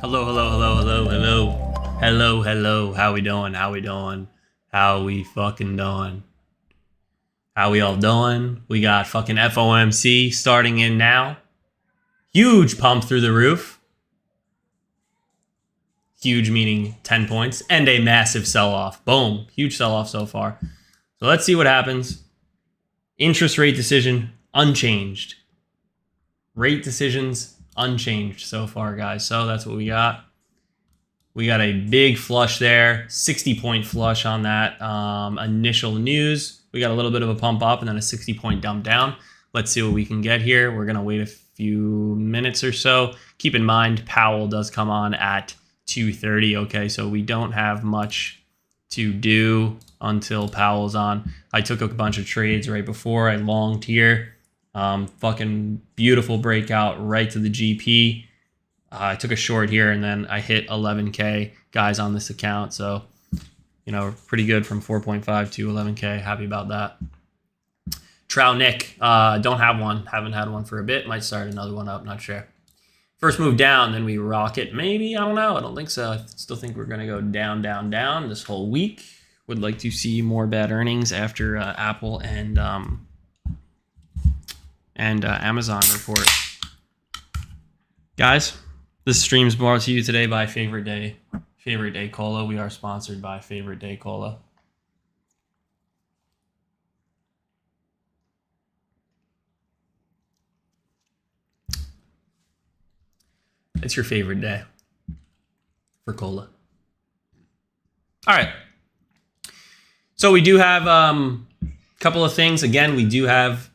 Hello, hello, hello, hello, hello. Hello, hello. How we doing? How we doing? How we fucking doing? How we all doing? We got fucking FOMC starting in now. Huge pump through the roof. Huge meaning 10 points. And a massive sell-off. Boom. Huge sell-off so far. So let's see what happens. Interest rate decision unchanged. Rate decisions unchanged so far, guys. So that's what we got. We got a big flush there. 60-point flush on that initial news. We got a little bit of a pump up and then a 60-point dump down. Let's see what we can get here. We're going to wait a few minutes or so. Keep in mind, Powell does come on at 2:30. Okay, so we don't have much to do until Powell's on. I took a bunch of trades right before. I longed here. Fucking beautiful breakout right to the GP. I took a short here and then I hit 11K guys on this account. So, you know, pretty good from 4.5 to 11K. Happy about that. Trow Nick, don't have one. Haven't had one for a bit. Might start another one up. Not sure. First move down, then we rock it. Maybe, I don't know. I don't think so. I still think we're going to go down, down, down this whole week. Would like to see more bad earnings after Apple and Amazon report. Guys, this stream is brought to you today by Favorite Day. Favorite Day Cola. We are sponsored by Favorite Day Cola. It's your favorite day for cola. All right. So we do have a couple of things. Again, we do have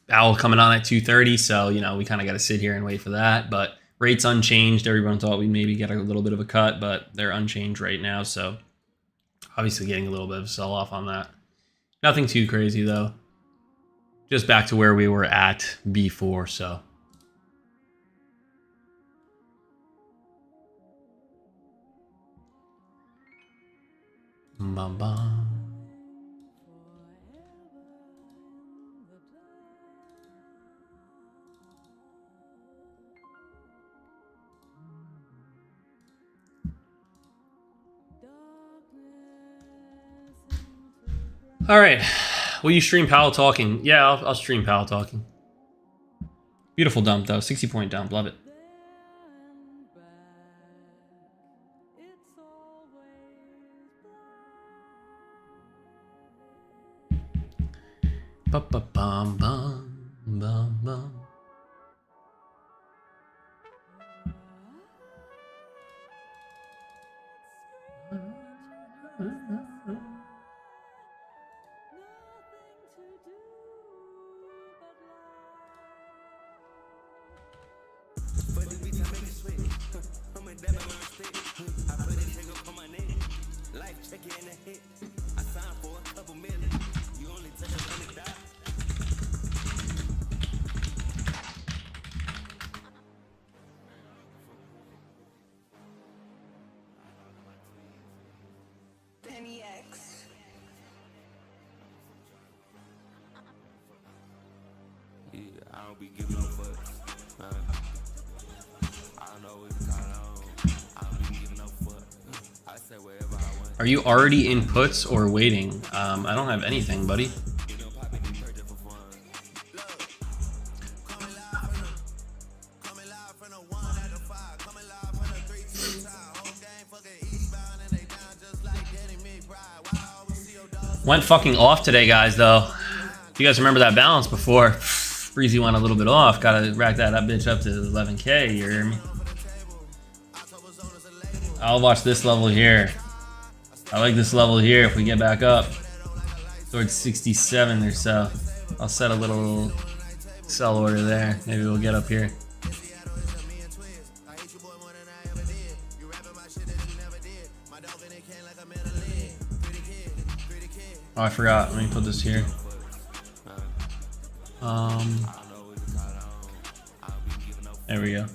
Powell coming on at 2:30. So, you know, we kind of got to sit here and wait for that. But rates unchanged. Everyone thought we'd maybe get a little bit of a cut, but they're unchanged right now. So obviously getting a little bit of a sell-off on that. Nothing too crazy, though. Just back to where we were at before, so. Ba-ba. All right. Will you stream Powell talking? Yeah, I'll stream Powell talking. Beautiful dump, though. 60-point dump. Love it. Ba-ba-bum-bum-bum-bum. I don't be giving no fucks. I don't know what's going on. I don't be giving no fucks. I say wherever I want. Are you already in puts or waiting? I don't have anything, buddy. Went fucking off today, guys, though. If you guys remember that balance before, Breezy went a little bit off. Gotta rack that bitch up to 11K, you hear me? I'll watch this level here. I like this level here if we get back up towards 67 or so. I'll set a little sell order there. Maybe we'll get up here. Oh, I forgot. Let me put this here. There we go.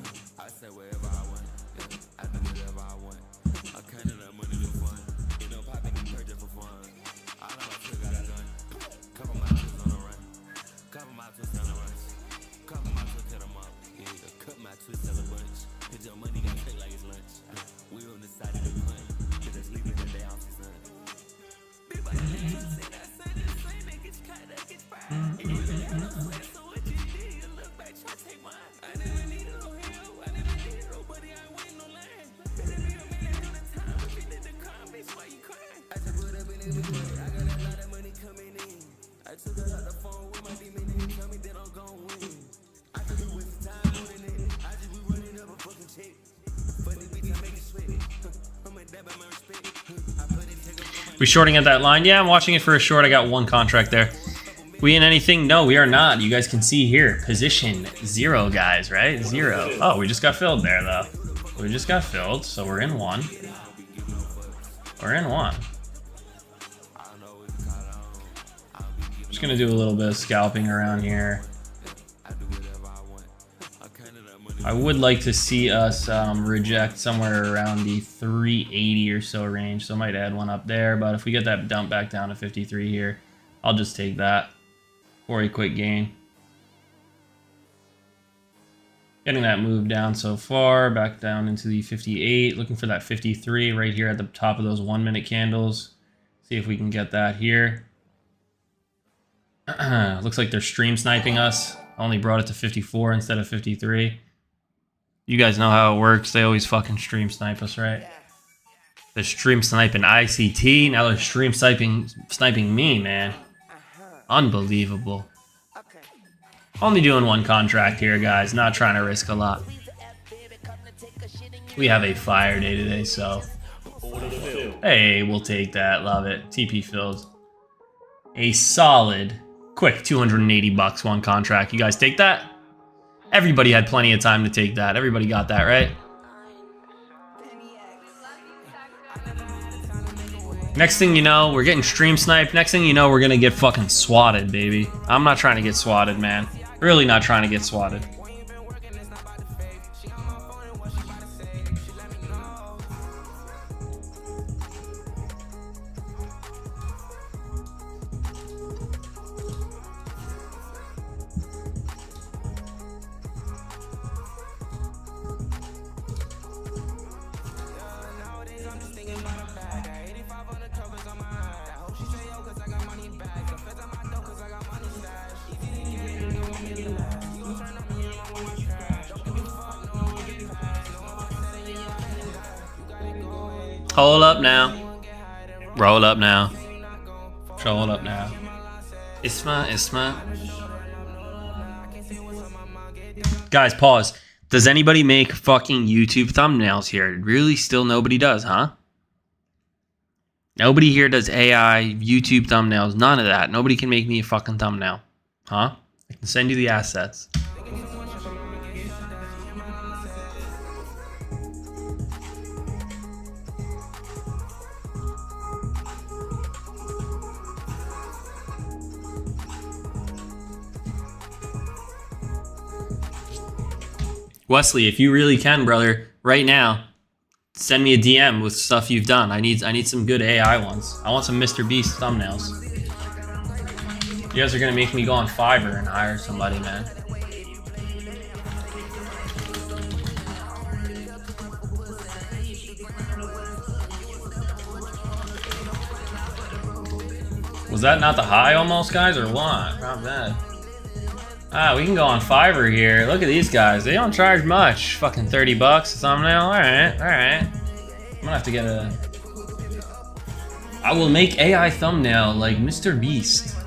Cut my twist of a bunch. Put your money got fake like it's took her out the phone with my demon nigga, tell me that I'm gon' win. I could be wasting time doing it. I just be running up a fucking check. But these bitches make it sweat. I'm a dab at my respect. I put it, take a We shorting at that line? Yeah, I'm watching it for a short. I got one contract there. We in anything? No, we are not. You guys can see here. Position 0, guys, right? 0. Oh, we just got filled there, though. We just got filled, so we're in 1. We're in 1. Just gonna do a little bit of scalping around here. I would like to see us reject somewhere around the 380 or so range, so I might add one up there, but if we get that dump back down to 53 here, I'll just take that for a quick gain. Getting that move down so far, back down into the 58, looking for that 53 right here at the top of those 1-minute candles. See if we can get that here. Looks like they're stream sniping us. I only brought it to 54 instead of 53. You guys know how it works. They always fucking stream snipe us, right? They're stream sniping ICT. Now they're stream sniping me, man. Unbelievable. Only doing one contract here, guys. Not trying to risk a lot. We have a fire day today, so... Hey, we'll take that. Love it. TP filled. A solid, quick 280 bucks one contract. You guys take that? Everybody had plenty of time to take that. Everybody got that, right? Next thing you know, we're getting stream sniped. Next thing you know, we're gonna get fucking swatted, baby. I'm not trying to get swatted, man. Really not trying to get swatted. Hold up now. Roll up now. Roll up now. Isma. Guys, pause. Does anybody make fucking YouTube thumbnails here? Really, still nobody does, huh? Nobody here does AI YouTube thumbnails. None of that. Nobody can make me a fucking thumbnail. Huh? I can send you the assets. Wesley, if you really can, brother, right now, send me a DM with stuff you've done. I need some good AI ones. I want some Mr. Beast thumbnails. You guys are gonna make me go on Fiverr and hire somebody, man. Was that not the high almost, guys, or what? Not bad. Ah, we can go on Fiverr here. Look at these guys. They don't charge much. Fucking 30 bucks a thumbnail. Alright. I'm gonna have to get a... I will make AI thumbnail like Mr. Beast.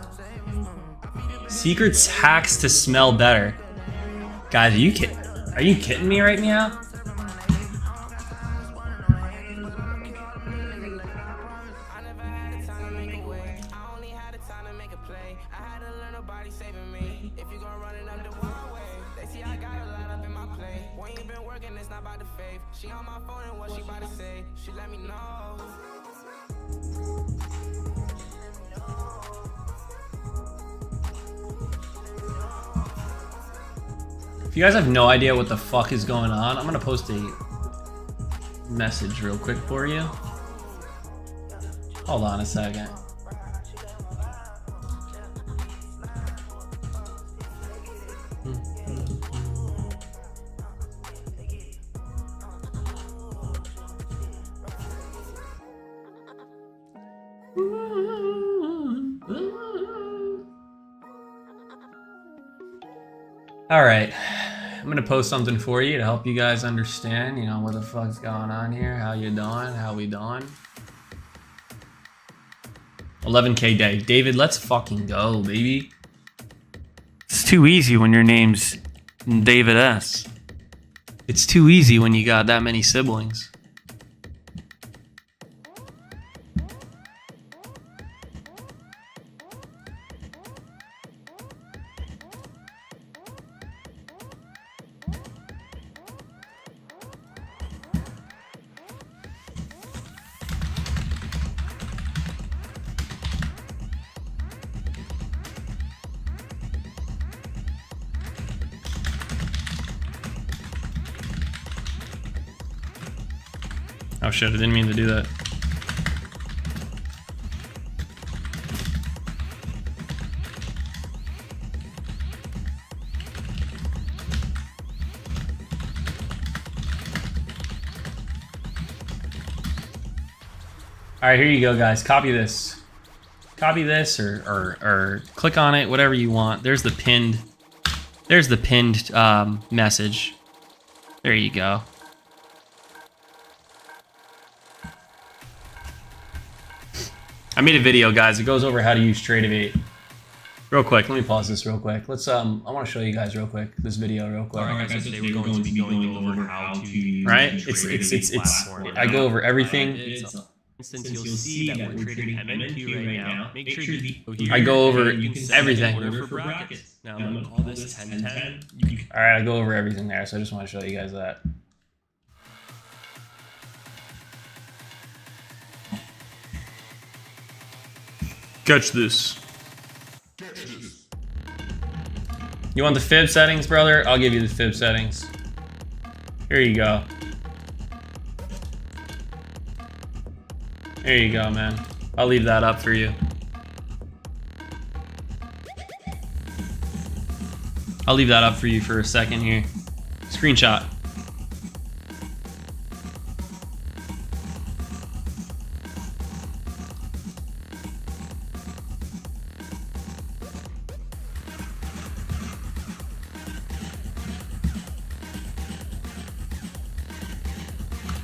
Secrets hacks to smell better. Guys, are you kidding me right now? If you guys have no idea what the fuck is going on, I'm gonna post a message real quick for you. Hold on a second. All right, I'm gonna post something for you to help you guys understand, you know, what the fuck's going on here, how you doing, how we doing. 11K day. David, let's fucking go, baby. It's too easy when your name's David S. It's too easy when you got that many siblings. Oh shit, I didn't mean to do that. All right, here you go, guys. Copy this. Copy this or click on it, whatever you want. There's the pinned message. There you go. I made a video, guys. It goes over how to use Tradeovate. Real quick, let me pause this real quick. Let's I want to show you guys real quick this video real quick. All right, guys, today we're going to be going over how to use Right? the It's Tradeovate platform. I go over everything. Since you'll see that we're trading MNQ right now, make sure you I go over you can set everything. an order for brackets. Now I'm gonna call this 1010. You can All right, I go over everything there, so I just want to show you guys that. Catch this. You want the fib settings, brother? I'll give you the fib settings. Here you go. There you go, man. I'll leave that up for you. I'll leave that up for you for a second here. Screenshot.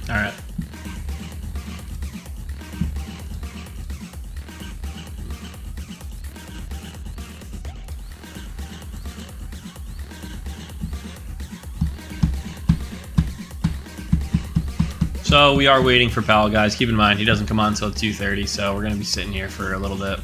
All right. So we are waiting for Powell, guys. Keep in mind, he doesn't come on until 2:30, so we're going to be sitting here for a little bit.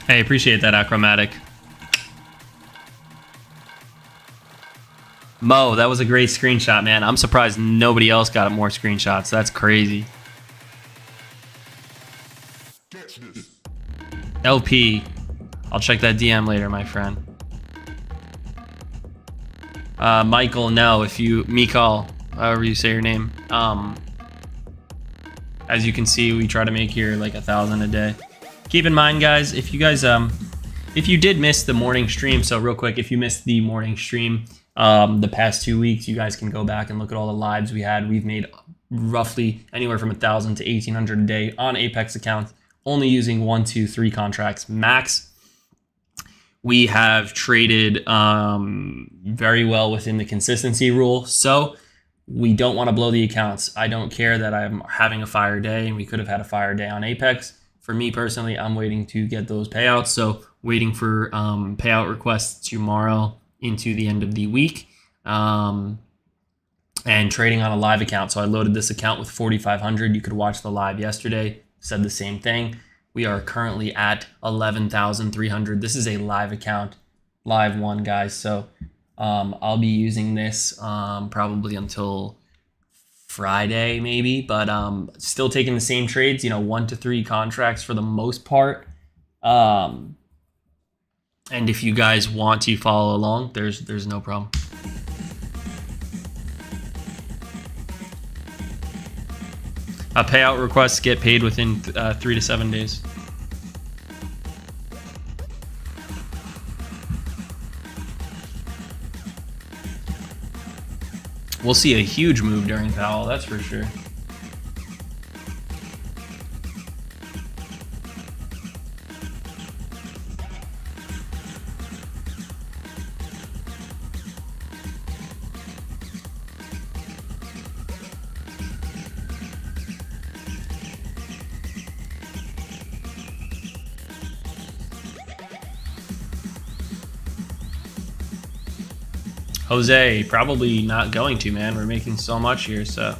Hey, appreciate that, Achromatic. Mo, that was a great screenshot, man. I'm surprised nobody else got more screenshots. That's crazy. LP, I'll check that DM later, my friend. Michael, no, if you, Mikal, however you say your name. As you can see, we try to make here like 1,000 a day. Keep in mind, guys, if you guys, if you did miss the morning stream, so real quick, if you missed the morning stream the past 2 weeks, you guys can go back and look at all the lives we had. We've made roughly anywhere from 1,000 to 1,800 a day on Apex accounts, only using 1, 2, 3 contracts max. We have traded very well within the consistency rule. So we don't want to blow the accounts. I don't care that I'm having a fire day, and we could have had a fire day on Apex. For me personally, I'm waiting to get those payouts. So waiting for payout requests tomorrow into the end of the week. And trading on a live account. So I loaded this account with 4,500. You could watch the live yesterday. Said the same thing. We are currently at 11,300. This is a live account, live one, guys. So I'll be using this probably until Friday maybe, but still taking the same trades, 1 to 3 contracts for the most part. And if you guys want to follow along, there's no problem. Payout requests get paid within 3 to 7 days. We'll see a huge move during Powell, that's for sure. Jose, probably not going to, man. We're making so much here, so.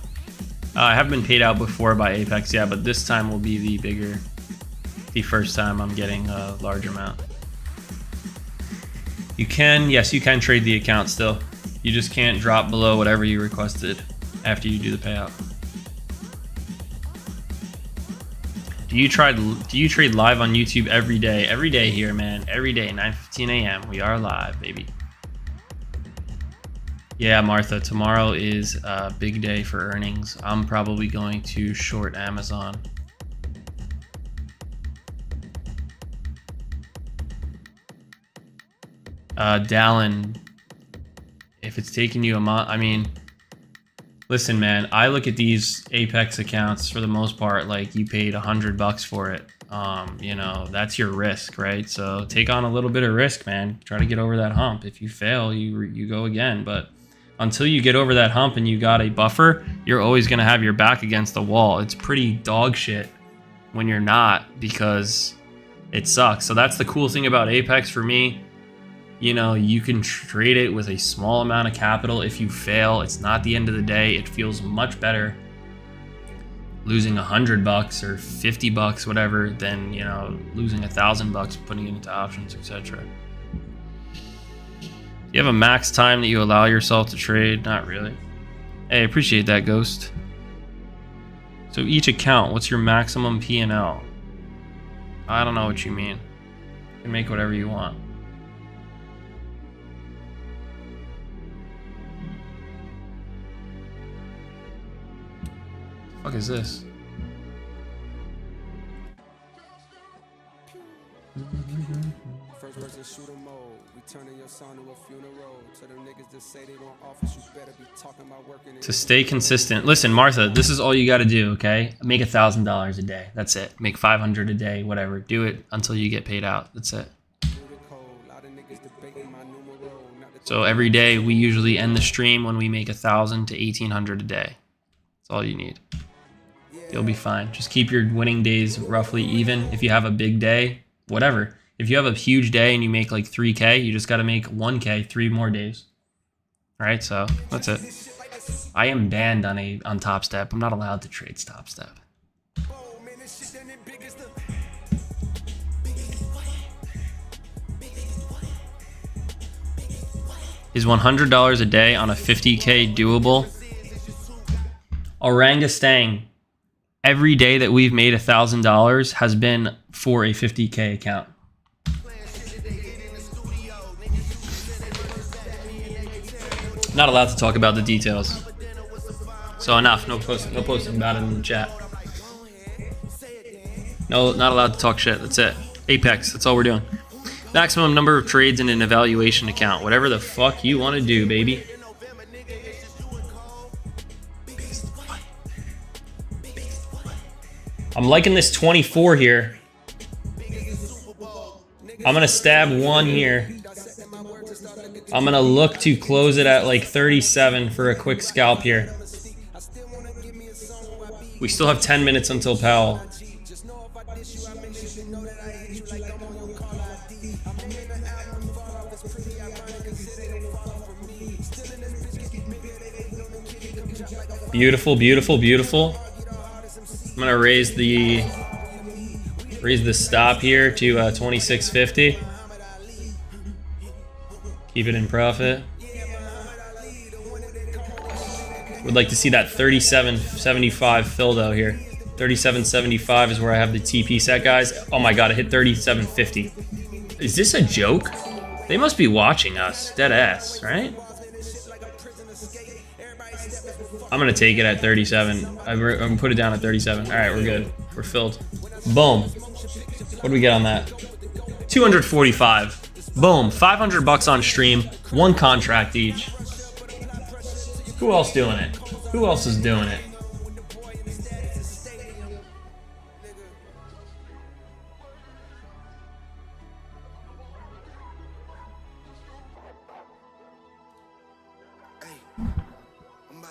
I have been paid out before by Apex, yeah, but this time will be the first time I'm getting a large amount. You can, yes, you can trade the account still. You just can't drop below whatever you requested after you do the payout. Do you trade live on YouTube every day? Every day here, man. Every day, 9:15 a.m. We are live, baby. Yeah, Martha, tomorrow is a big day for earnings. I'm probably going to short Amazon. Dallin, if it's taking you a month, I mean, listen, man, I look at these Apex accounts for the most part, like you paid $100 for it. That's your risk, right? So take on a little bit of risk, man. Try to get over that hump. If you fail, you go again, but until you get over that hump and you got a buffer, you're always going to have your back against the wall. It's pretty dog shit when you're not, because it sucks. So that's the cool thing about Apex for me. You can trade it with a small amount of capital. If you fail, it's not the end of the day. It feels much better losing $100 or $50, whatever, than, losing $1,000 putting it into options, etc. You have a max time that you allow yourself to trade? Not really. Hey, appreciate that, Ghost. So each account, what's your maximum P&L? I don't know what you mean. You can make whatever you want. What the fuck is this? First person shooter mode. We turning your son to a funeral. To them niggas that say they want office, you better be talking about working. To stay consistent. Listen, Martha, this is all you got to do, okay? Make $1,000 a day. That's it. Make $500 a day, whatever. Do it until you get paid out. That's it. So every day we usually end the stream when we make 1,000 to 1,800 a day. That's all you need. You'll be fine. Just keep your winning days roughly even. If you have a big day, whatever. If you have a huge day and you make like 3K, you just got to make 1K 3 more days. All right, so that's it. I am banned on Top Step. I'm not allowed to trade Top Step. Is $100 a day on a 50K doable? Orangustang. Every day that we've made $1,000 has been for a 50K account. Not allowed to talk about the details. So enough. No posting about it in the chat. No, not allowed to talk shit. That's it. Apex. That's all we're doing. Maximum number of trades in an evaluation account. Whatever the fuck you want to do, baby. I'm liking this 24 here. I'm going to stab one here. I'm going to look to close it at like 37 for a quick scalp here. We still have 10 minutes until Powell. Beautiful, beautiful, beautiful. I'm gonna raise the stop here to 26.50. Keep it in profit. Would like to see that 37.75 fill though here. 37.75 is where I have the TP set, guys. Oh my god, I hit 37.50. Is this a joke? They must be watching us, dead ass, right? I'm gonna take it at 37. I'm gonna put it down at 37. All right, we're good. We're filled. Boom. What do we get on that? 245. Boom. 500 bucks on stream. One contract each. Who else doing it? Who else is doing it?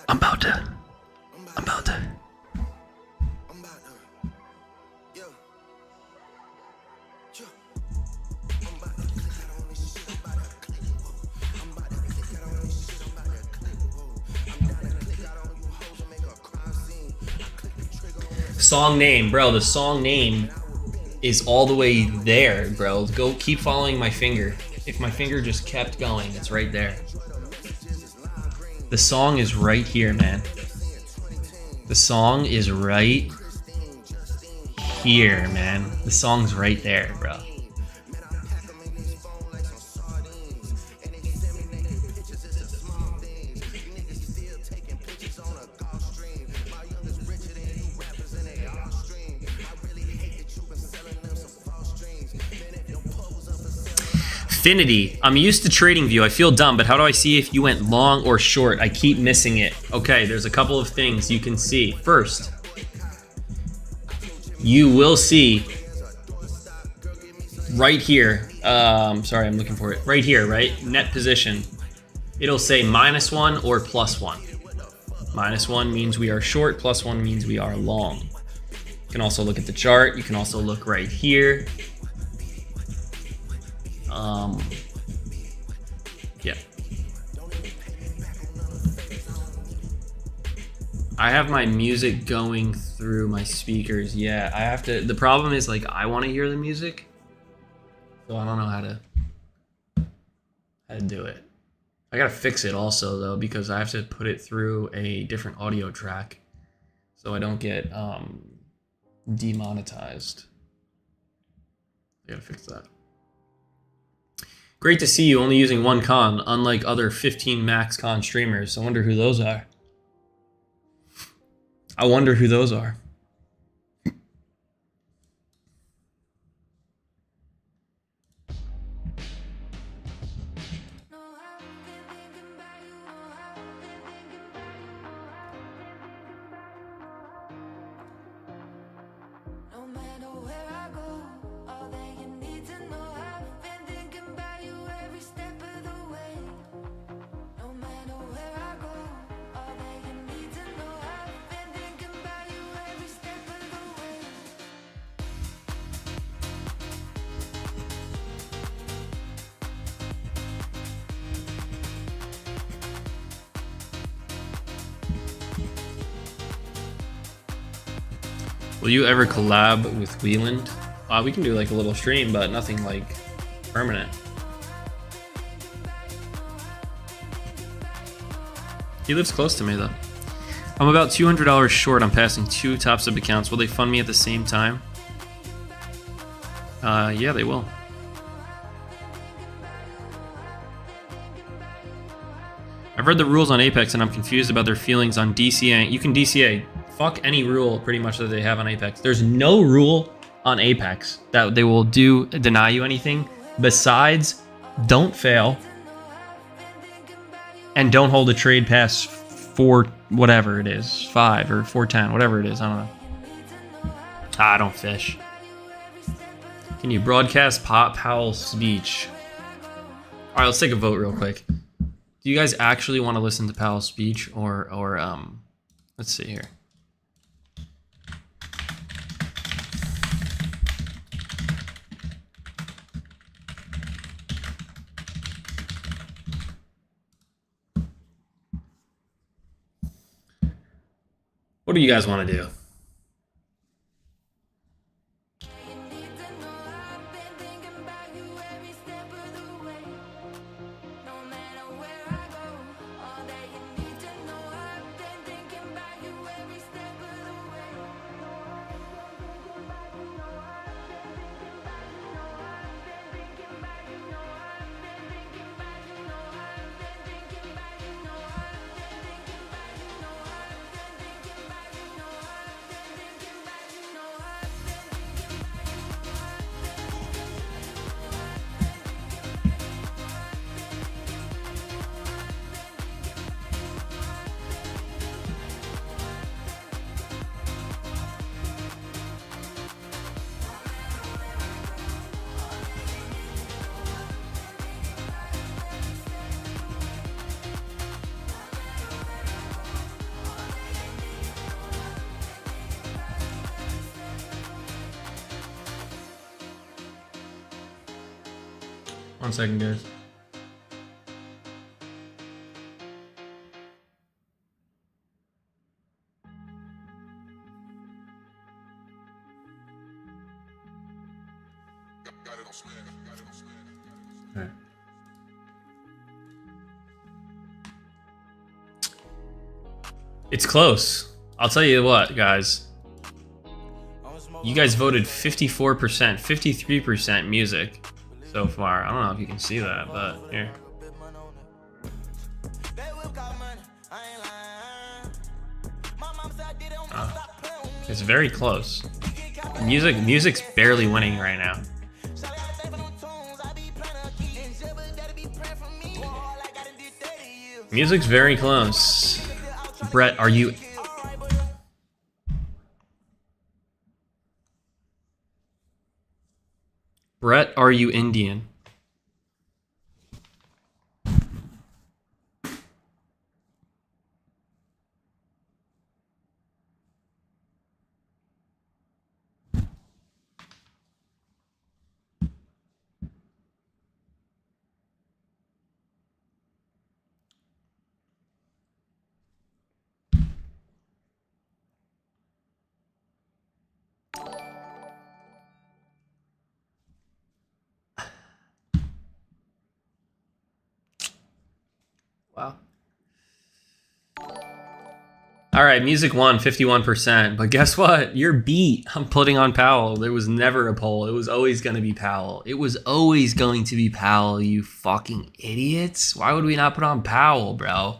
I'm about to. Song name, bro. The song name is all the way there, bro. Go keep following my finger. If my finger just kept going, it's right there. The song is right here, man. The song is right here, man. The song's right there, bro. Infinity. I'm used to TradingView. I feel dumb, but how do I see if you went long or short? I keep missing it. Okay, there's a couple of things you can see. First, you will see right here. Sorry, I'm looking for it. Right here, right? Net position. It'll say -1 or +1. -1 means we are short. +1 means we are long. You can also look at the chart. You can also look right here. Yeah. I have my music going through my speakers. Yeah, I have to. The problem is, like, I want to hear the music, so I don't know how to do it. I gotta fix it also though, because I have to put it through a different audio track, so I don't get demonetized. I gotta fix that. Great to see you only using one con, unlike other 15 max con streamers. I wonder who those are. I wonder who those are. Will you ever collab with Wieland? We can do like a little stream, but nothing like permanent. He lives close to me though. I'm about $200 short. I'm passing 2 top sub accounts. Will they fund me at the same time? Yeah, they will. I've read the rules on Apex and I'm confused about their feelings on DCA. You can DCA. Fuck any rule pretty much that they have on Apex. There's no rule on Apex that they will deny you anything besides don't fail and don't hold a trade past 4 whatever it is, 5 or 410, whatever it is. I don't know. I don't fish. Can you broadcast Powell's speech? All right, let's take a vote real quick. Do you guys actually want to listen to Powell's speech or let's see here. What do you guys want to do? One second, guys. All right. It's close. I'll tell you what, guys. You guys voted 54%, 53% music so far. I don't know if you can see that, but here. It's very close. Music's barely winning right now. Music's very close. Brett, are you... Brett, are you Indian? Wow. All right, music won 51%, but guess what? You're beat. I'm putting on Powell. There was never a poll. It was always going to be Powell. It was always going to be Powell, you fucking idiots. Why would we not put on Powell, bro?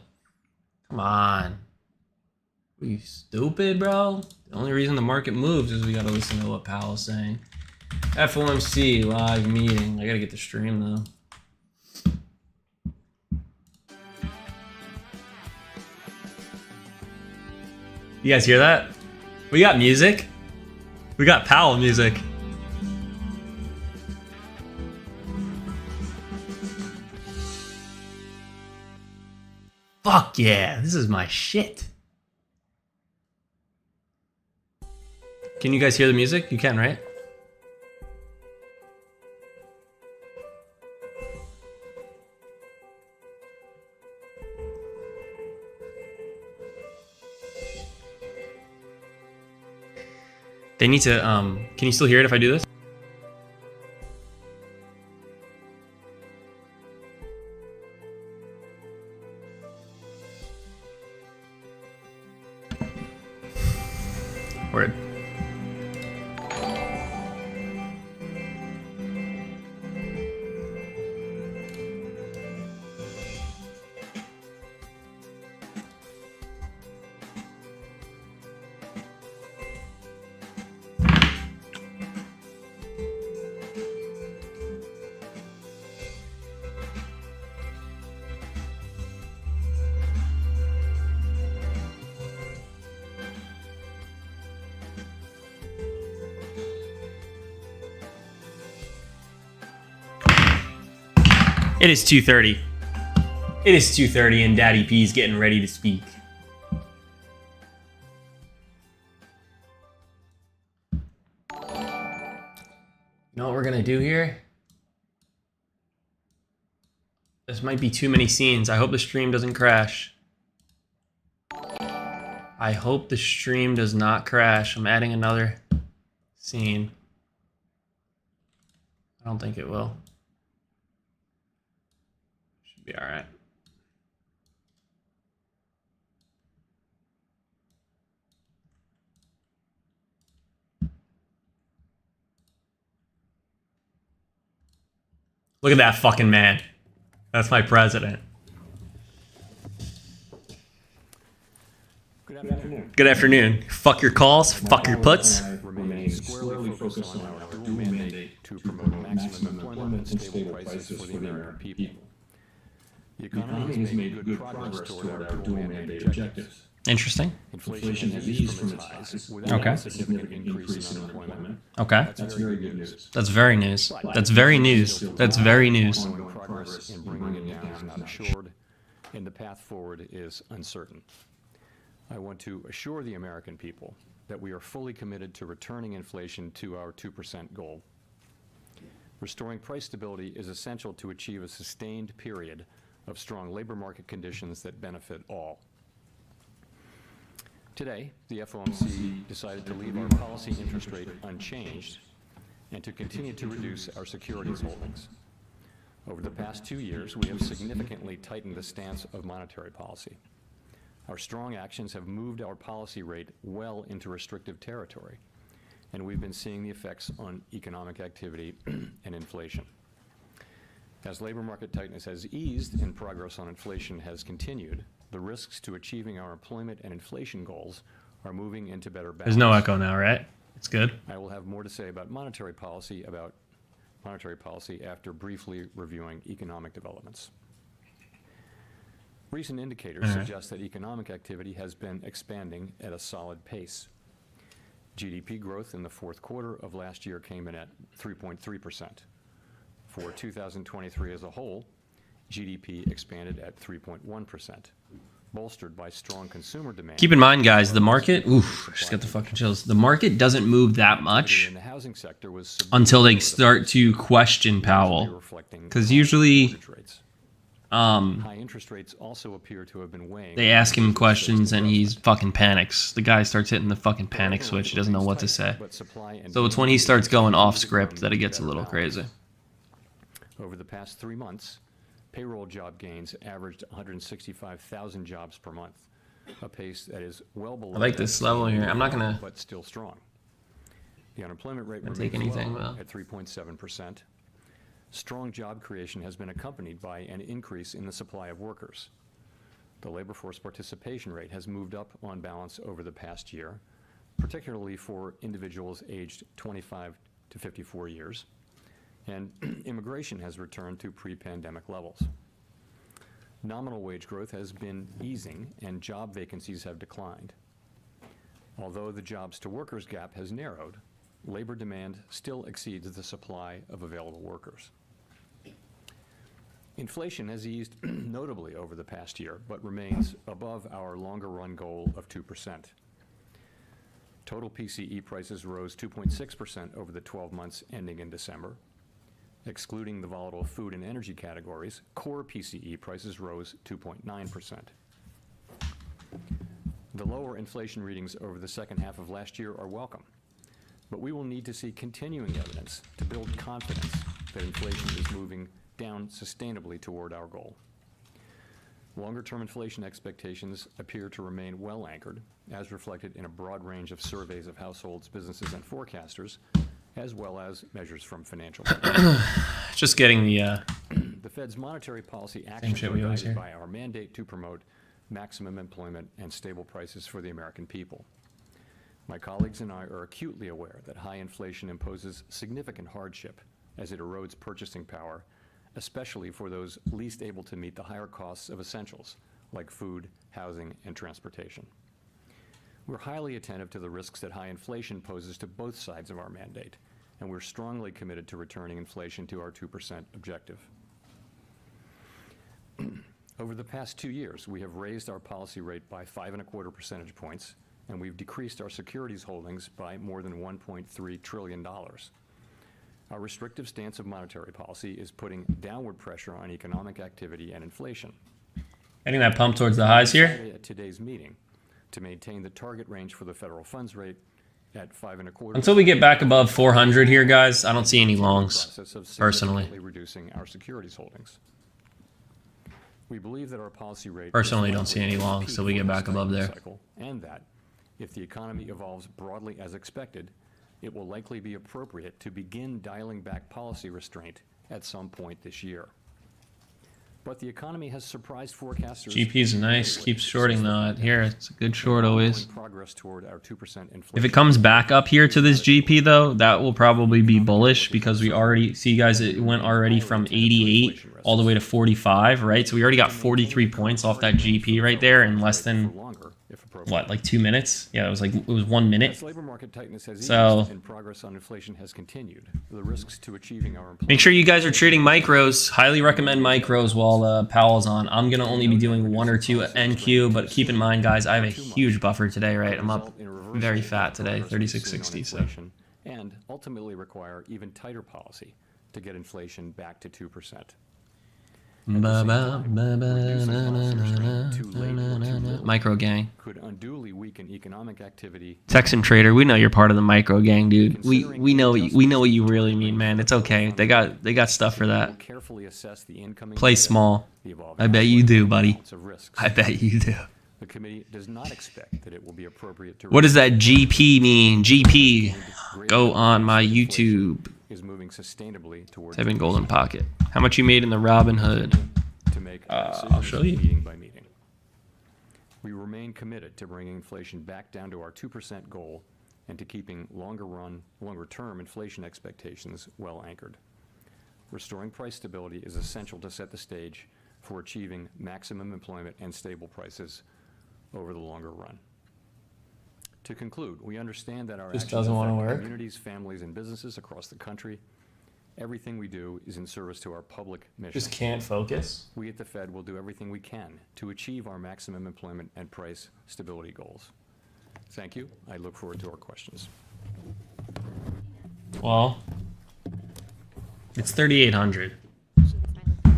Come on. Are you stupid, bro? The only reason the market moves is we got to listen to what Powell's saying. FOMC live meeting. I got to get the stream, though. You guys hear that? We got music. We got Powell music. Fuck yeah, this is my shit. Can you guys hear the music? You can, right? They need to, can you still hear it if I do this? Word. It is 2:30. It is 2:30 and Daddy P's getting ready to speak. You know what we're gonna do here? This might be too many scenes. I hope the stream doesn't crash. I hope the stream does not crash. I'm adding another scene. I don't think it will. Should be all right. Look at that fucking man. That's my president. Good afternoon. Fuck your calls. Fuck your puts. Remain squarely focused on our dual mandate to promote maximum employment and stable prices for the American people. The economy has made good progress toward our dual mandate objectives. Interesting. Inflation has eased from its highs without a significant increase in unemployment. Okay. That's very good news. That's very news. That's very news. That's very news. Ongoing progress in bringing it down is not assured, and the path forward is uncertain. I want to assure the American people that we are fully committed to returning inflation to our 2% goal. Restoring price stability is essential to achieve a sustained period of strong labor market conditions that benefit all. Today, the FOMC decided to leave our policy interest rate unchanged and to continue to reduce our securities holdings. Over the past 2 years, we have significantly tightened the stance of monetary policy. Our strong actions have moved our policy rate well into restrictive territory, and we've been seeing the effects on economic activity and inflation. As labor market tightness has eased and progress on inflation has continued, the risks to achieving our employment and inflation goals are moving into better balance. There's no echo now, right? It's good. I will have more to say about monetary policy after briefly reviewing economic developments. Recent indicators suggest that economic activity has been expanding at a solid pace. GDP growth in the fourth quarter of last year came in at 3.3%. For 2023 as a whole, GDP expanded at 3.1%, bolstered by strong consumer demand. Keep in mind, guys, the market, just got the fucking chills. The market doesn't move that much In the housing sector was until they start to question Powell. Because usually high interest rates also appear to have been weighing. they ask him questions and he's fucking panics. The guy starts hitting the fucking panic switch. He doesn't know what to say. So it's when he starts going off script that it gets a little crazy. Over the past 3 months, payroll job gains averaged 165,000 jobs per month, a pace that is well below. I like this level here. I'm not gonna but still strong. The unemployment rate take remains anything, low though. at 3.7%. Strong job creation has been accompanied by an increase in the supply of workers. The labor force participation rate has moved up on balance over the past year, particularly for individuals aged 25 to 54 years, and immigration has returned to pre-pandemic levels. Nominal wage growth has been easing and job vacancies have declined. Although the jobs to workers gap has narrowed, labor demand still exceeds the supply of available workers. Inflation has eased notably over the past year, but remains above our longer run goal of 2%. Total PCE prices rose 2.6% over the 12 months ending in December. Excluding the volatile food and energy categories, core PCE prices rose 2.9%. The lower inflation readings over the second half of last year are welcome, but we will need to see continuing evidence to build confidence that inflation is moving down sustainably toward our goal. Longer-term inflation expectations appear to remain well anchored, as reflected in a broad range of surveys of households, businesses, and forecasters, as well as measures from financial markets. Just getting the The Fed's monetary policy actions shit are we always guided hear. by our mandate to promote maximum employment and stable prices for the American people. My colleagues and I are acutely aware that high inflation imposes significant hardship as it erodes purchasing power, especially for those least able to meet the higher costs of essentials like food, housing, and transportation. We're highly attentive to the risks that high inflation poses to both sides of our mandate, and we're strongly committed to returning inflation to our 2% objective. Over the past 2 years, we have raised our policy rate by 5.25 percentage points, and we've decreased our securities holdings by more than $1.3 trillion. Our restrictive stance of monetary policy is putting downward pressure on economic activity and inflation. getting that pump towards the highs here. At today's meeting, to maintain the target range for the federal funds rate at 5.25%. Until we get back above 400 here, guys, I don't see any longs, Process of personally. significantly reducing our securities holdings. We believe that our policy rate Personally, is don't see any likely to longs peak till we get for this back above tightening there. cycle, and that if the economy evolves broadly as expected, it will likely be appropriate to begin dialing back policy restraint at some point this year. But the economy has surprised forecasters. GP's nice. Keeps shorting though. Here, it's a good short always. Progress toward our 2% inflation. If it comes back up here to this GP though, that will probably be bullish because we already see, guys, it went already from 88 all the way to 45, right? So we already got 43 points off that GP right there in less than what, like 2 minutes? Yeah, it was 1 minute. As labor market tightness has So- eased and progress on inflation has continued, the risks to achieving our Make sure you guys are trading micros. Highly recommend micros while Powell's on. I'm going to only be doing 1 or 2 at NQ, but keep in mind, guys, I have a huge buffer today, right? I'm up very fat today, 3660. So and ultimately require even tighter policy to get inflation back to 2%. Micro gang. Could unduly weaken economic activity. Texan trader, we know you're part of the micro gang, dude. We know what you really mean, man. It's okay. They got stuff for that. Carefully assess the incoming Play data, small. the evolving I bet you do, buddy. balance of risks. I bet you do. The committee does not expect that it will be appropriate to. What does that GP mean? GP. Go on my YouTube. Is moving sustainably towards. Type in golden pocket. How much you made in the Robin Hood? To make I'll show you. meeting by meeting. We remain committed to bringing inflation back down to our 2% goal and to keeping longer-term inflation expectations well anchored. Restoring price stability is essential to set the stage for achieving maximum employment and stable prices over the longer run. To conclude, we understand that our Just actions doesn't wanna affect work. communities, families, and businesses across the country. Everything we do is in service to our public mission. Just can't focus. We at the Fed will do everything we can to achieve our maximum employment and price stability goals. Thank you. I look forward to our questions. Well, it's 3,800.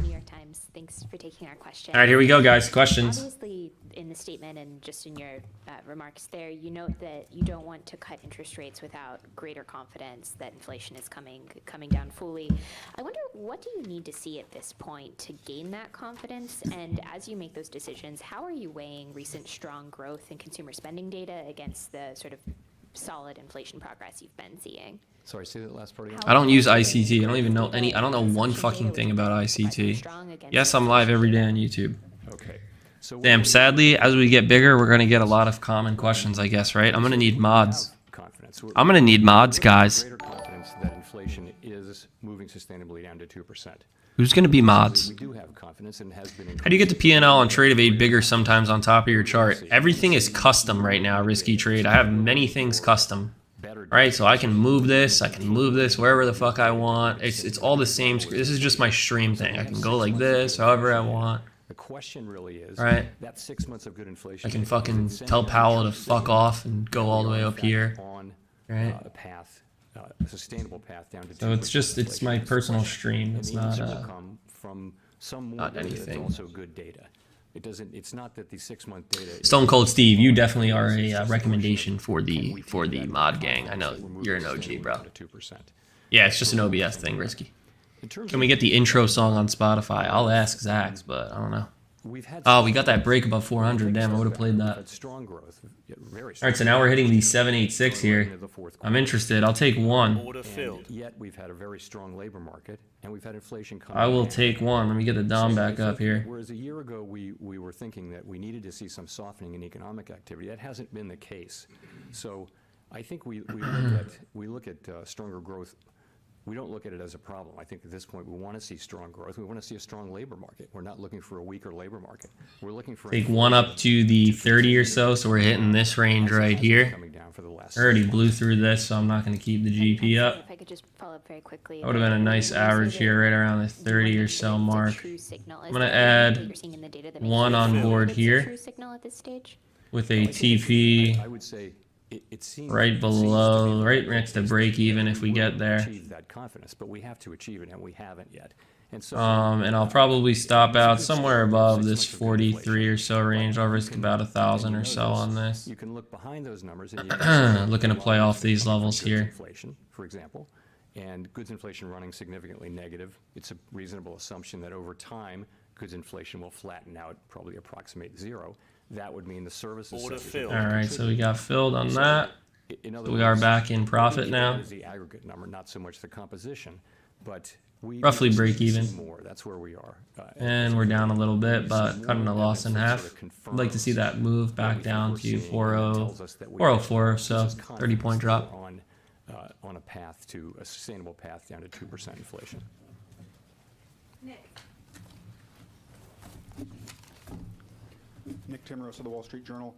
New York Times. Thanks for taking our question. All right, here we go, guys. Questions. Obviously, in the statement and just in your remarks there, you note that you don't want to cut interest rates without greater confidence that inflation is coming down fully. I wonder, what do you need to see at this point to gain that confidence? And as you make those decisions, how are you weighing recent strong growth in consumer spending data against the sort of solid inflation progress you've been seeing? Sorry, say that last part again. I don't use ICT. I don't even know I don't know one fucking thing about ICT. Yes, I'm live every day on YouTube. Okay. So Damn, sadly, as we get bigger, we're going to get a lot of common questions, I guess, right? I'm going to need mods. I'm going to need mods, guys. Greater confidence that inflation is moving sustainably down to 2%. Who's going to be mods? We do have confidence and has been. How do you get the P&L on Trade of 8 bigger sometimes on top of your chart? Everything is custom right now, Risky Trade. I have many things custom. Right, so I can move this wherever the fuck I want. It's all the same. This is just my stream thing. I can go like this, however I want. The question really is, Right. that 6 months of good inflation. I can fucking tell Powell to fuck off and go all the way up here. On Right. a path, a sustaable path down to. So it's my personal stream. It's not Come from some more not data that's anything. also good data. It's not that the 6 month data. Stone Cold Steve. You definitely are a recommendation for the mod gang. I know you're an OG, bro. 2%. Yeah, it's just an OBS thing, Risky. Can we get the intro song on Spotify? I'll ask Zach's, but I don't know. Oh, we got that break above 400. Damn, I would have played that. Strong growth. Very All right, so now we're hitting the 786 here. I'm interested. I'll take one. Yet we've had a very strong labor market, and we've had inflation coming. I will take one. Let me get the Dom back up here. Whereas a year ago we were thinking that we needed to see some softening in economic activity, that hasn't been the case. So I think we look at stronger growth. We don't look at it as a problem. I think at this point we want to see strong growth. We want to see a strong labor market. We're not looking for a weaker labor market. We're looking for. Take one up to the 30 or so, so we're hitting this range right here. Coming down for the last. I already blew through this, so I'm not going to keep the GP up. If I could just follow up very quickly. That would have been a nice average here, right around the 30 or so mark. I'm going to add one on board here with a TP I would say it seems right below, right next to break even if we get there. achieve that confidence, but we have to achieve it, and we haven't yet. And so And I'll probably stop out somewhere above this 43 or so range. I'll risk about 1,000 or so on this. you can look behind those numbers and you can see Looking to play off these levels goods here. inflation, for example, and goods inflation running significantly negative. It's a reasonable assumption that over time, goods inflation will flatten out, probably approximate zero. That would mean the services Order sector filled. All right, so we got filled on that. in other We are words, back in profit we now. look at it as the aggregate number, not so much the composition, but we Roughly we break see even. more. That's where we are. And we're down a little bit, but cutting a loss in half. I'd like to see that move back down to 404 or so, 30-point drop. On a path to a sustainable path down to 2% inflation. Nick Timros of the Wall Street Journal.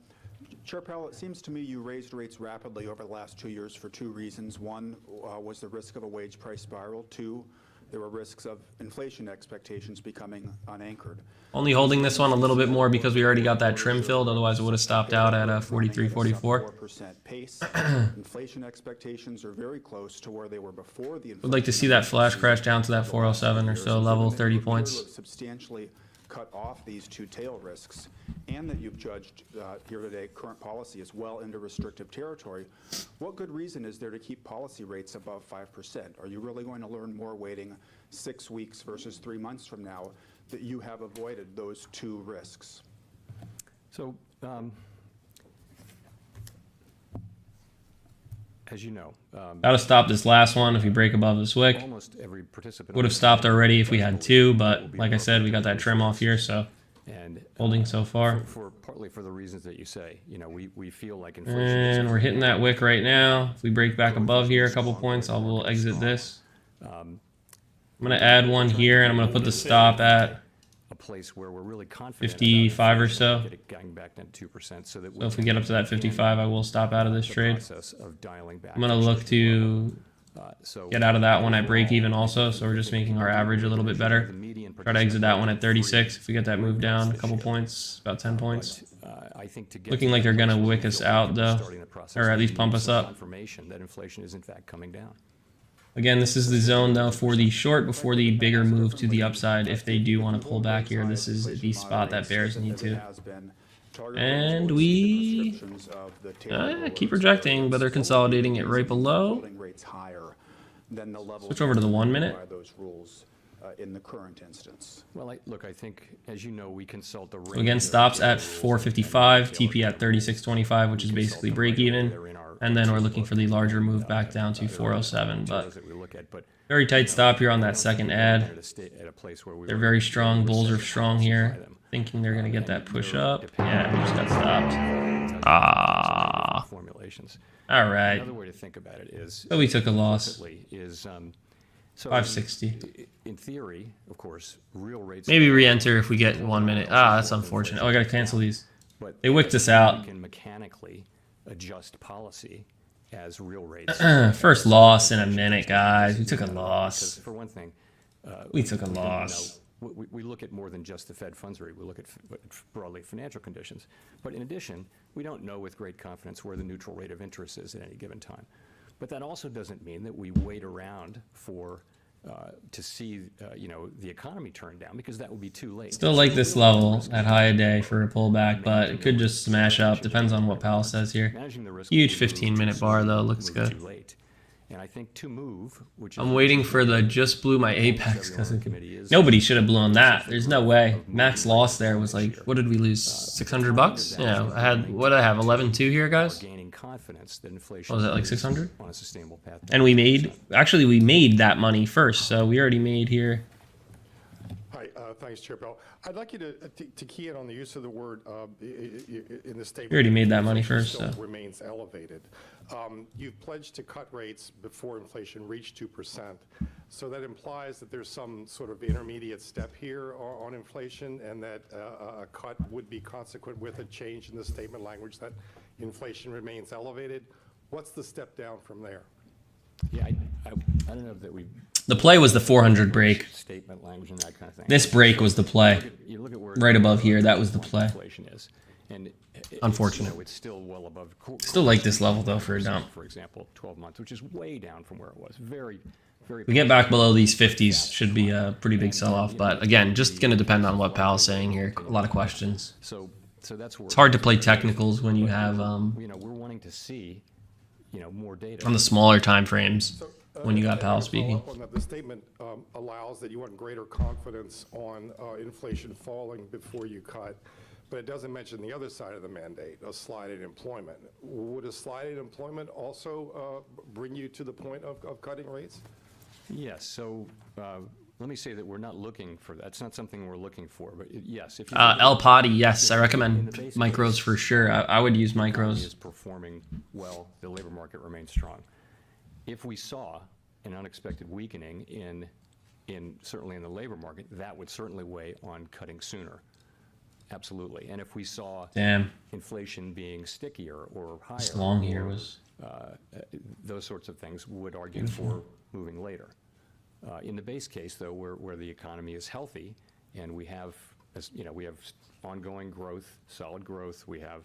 Chair Powell, it seems to me you raised rates rapidly over the last 2 years for two reasons. One was the risk of a wage price spiral. Two, there were risks of inflation expectations becoming unanchored. Only holding this one a little bit more because we already got that trim filled. Otherwise, it would have stopped out at 43, 44. 4% pace. Inflation expectations are very close to where they were before the. Would like to see that flash crash down to that 407 or so level, 30 points. Substantially cut off these two tail risks, and that you've judged here today current policy is well into restrictive territory. What good reason is there to keep policy rates above 5%? Are you really going to learn more waiting 6 weeks versus 3 months from now that you have avoided those two risks? So, as you know, Got to stop this last one if we break above this wick. almost every participant Would have stopped already if we had two, but like I said, we got that trim off here, so and holding so far. for partly for the reasons that you say, you know, we feel like inflation is And we're hitting that wick right now. If we break back above here a couple points, I will exit this. I'm going to add one here, and I'm going to put the stop at a place where we're really confident 55 or so. get it going back down to 2%, so that So if we get up to that 55, I will stop out of this the trade. process of dialing back. I'm going to look to so get out of that one at break even also, so we're just making our average a little bit better. the median Try to exit that one at participant 36. If we get that move down a couple points, about 10 points. I think to get Looking to like that they're gonna place where wick we us feel out, comfortable though, starting the process, or at we least need pump us some up. confirmation that inflation is in fact coming down. Again, this is the zone though for the short before the bigger move to the upside. If they do want to pull back here, this is the spot that bears need to. And we keep rejecting, but they're consolidating it right below. Switch over to the 1 minute. In the current instance. Well, look, I think, as you know, we consult the So again, stops at 455, TP at 36.25, which is basically break even. And then we're looking for the larger move back down to 407. But very tight stop here on that second ad. They're very strong. Bulls are strong here. Thinking they're going to get that push up. Yeah, we just got stopped. Ah. Formulations. All right. Another way to think about it is. So we took a loss. Is, so 560. In theory, of course, real rates. Maybe re-enter if we get in 1 minute. Ah, that's unfortunate. Oh, I got to cancel these. But They wicked us out. We can mechanically adjust policy as real rates. First loss in a minute, guys. We took a Because loss. for one thing, We took a we don't loss. know. We look at more than just the Fed funds rate. We look at broadly financial conditions. But in addition, we don't know with great confidence where the neutral rate of interest is at any given time. But that also doesn't mean that we wait around for to see the economy turn down, because that would be too late. Still like this level at high a day for a pullback, but it could just smash up. Depends on what Powell says here. Managing the risk Huge will be 15-minute bar, though. Looks move good. too late. And I think to move, which I'm waiting for the just blew my apex because nobody should have blown that. There's no way. Max loss there was like, what did we lose? 600 bucks? Yeah, I had, what did I have? 11.2 here, guys? gaining confidence that inflation What was that, like 600? on a sustainable path. And we made, actually we made that money first, so we already made here. Hi, thanks, Chair Powell. I'd like you to key in on the use of the word in the statement. We already made that money Inflation first, still so. remains elevated. You've pledged to cut rates before inflation reached 2%. So that implies that there's some sort of intermediate step here on inflation, and that a cut would be consequent with a change in the statement language that inflation remains elevated. What's the step down from there? Yeah, I don't know that we The play was the 400 break. statement language and that kind of thing. This break was the play. You look at where Right above here, that was the play. inflation is, and Unfortunate. it's still well above. Still like this level, though, for a dump. For example, 12 months, which is way down from where it was. Very, We get back below these 50s, should be a pretty big sell-off. But again, just going to depend on what Powell's saying here. A lot of questions. So that's where It's hard to play technicals when you have you know, we're wanting to see, you know, more data. on the smaller time frames when you got And Powell to follow speaking. up on that, the statement allows that you want greater confidence on inflation falling before you cut, but it doesn't mention the other side of the mandate, a slide in employment. Would a slide in employment also bring you to the point of cutting rates? Yes, so let me say that we're not looking for that. It's not something we're looking for, but yes. If you El Potty, yes, I recommend in the base micros case, for sure. I would use the economy micros. is performing well, the labor market remains strong. If we saw an unexpected weakening in certainly in the labor market, that would certainly weigh on cutting sooner. Absolutely. And if we saw Damn, inflation being stickier or higher, this long here or, was those sorts of things would argue for moving later. In the base case, though, where the economy is healthy and we have, as you know, we have ongoing growth, solid growth, we have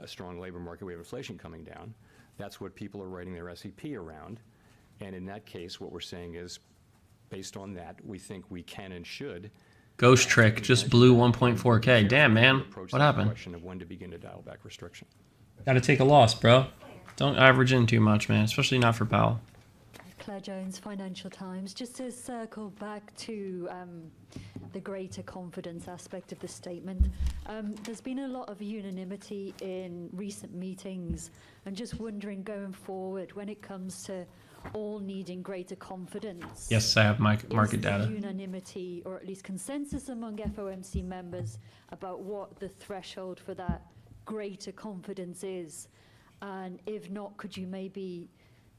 a strong labor market, we have inflation coming down. That's what people are writing their SEP around. And in that case, what we're saying is, based on that, we think we can and should Ghost Trick just blew 1.4K. Damn, man, approach what the happened? question of when to begin to dial back restriction. Got to take a loss, bro. Don't average in too much, man, especially not for Powell. Claire Jones, Financial Times. Just to circle back to the greater confidence aspect of the statement, there's been a lot of unanimity in recent meetings. I'm just wondering, going forward, when it comes to all needing greater confidence. Yes, I have market Is there data. unanimity, or at least consensus among FOMC members about what the threshold for that greater confidence is? And if not, could you maybe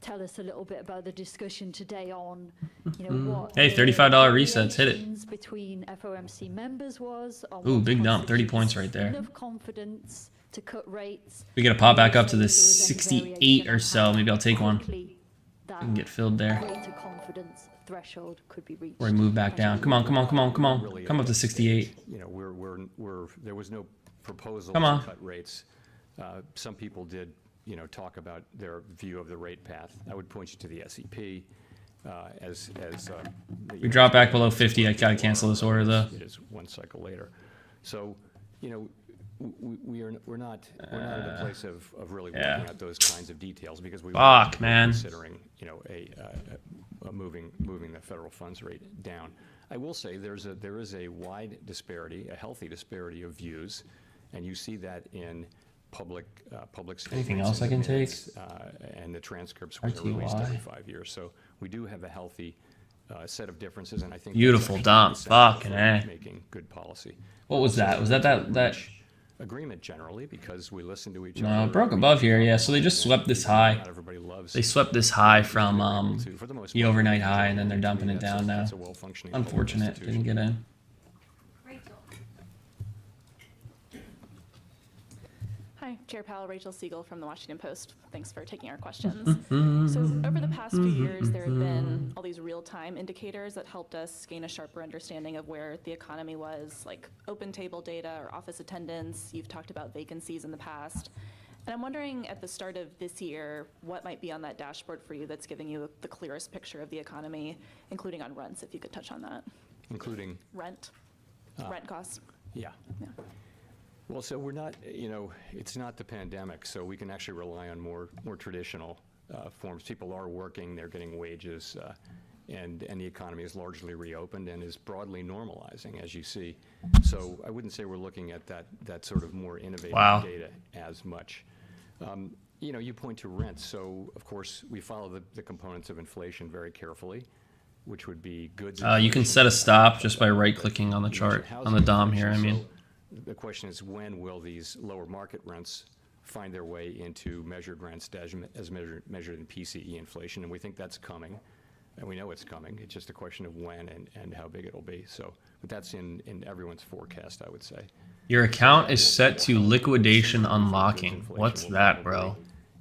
tell us a little bit about the discussion today on, you know, what Hey, the $35 resets, hit it. variations between FOMC members was on Ooh, what big dump, 30 constitutes points right there. enough confidence to cut rates. We got to pop back up to Also, the if there was any 68 variation or on so. how Maybe I'll take one. quickly that And get filled there. greater confidence threshold could be reached. Or move back down. Come on, come on, come on, come on. Really, Come up to 68. You know, there was no proposal Come on. to cut rates. Some people did, you know, talk about their view of the rate path. I would point you to the SEP as We drop back below 50. I got to cancel this order, though. It is one cycle later. So, you know, we're not in a place of really Yeah. looking at those kinds of details because we Fuck, were man. considering, you know, moving the federal funds rate down. I will say there is a wide disparity, a healthy disparity of views, and you see that in public statements. Anything else and I can the minutes, take? and the transcripts which are released RTY. every 5 years. So we do have a healthy set of differences, and I think Beautiful that's dump. actually essential Fucking for A. making good policy. What was that? Was that Agreement generally because we listen to each No, other. it broke above here. Yeah, so they just swept this high. Not everybody loves. They swept this high from for the most the part, overnight high, and then they're dumping it down now. that's a well-functioning public Unfortunate. institution. Didn't get in. Hi, Chair Powell, Rachel Siegel from the Washington Post. Thanks for taking our questions. So over the past few years, there have been all these real-time indicators that helped us gain a sharper understanding of where the economy was, like open table data or office attendance. You've talked about vacancies in the past. And I'm wondering at the start of this year, what might be on that dashboard for you that's giving you the clearest picture of the economy, including on rents, if you could touch on that. Including, Rent costs. yeah. Yeah. Well, so we're not, you know, it's not the pandemic, so we can actually rely on more traditional forms. People are working, they're getting wages, and the economy is largely reopened and is broadly normalizing, as you see. So I wouldn't say we're looking at that sort of more innovative Wow. data as much. You know, you point to rent, so of course we follow the components of inflation very carefully, which would be goods. You can set a stop just by right-clicking on the chart on the DOM here. I mean, The question is, when will these lower market rents find their way into measured rents as measured in PCE inflation? And we think that's coming, and we know it's coming. It's just a question of when and how big it'll be. So, but that's in everyone's forecast, I would say. your account is set to liquidation unlocking. What's that, bro?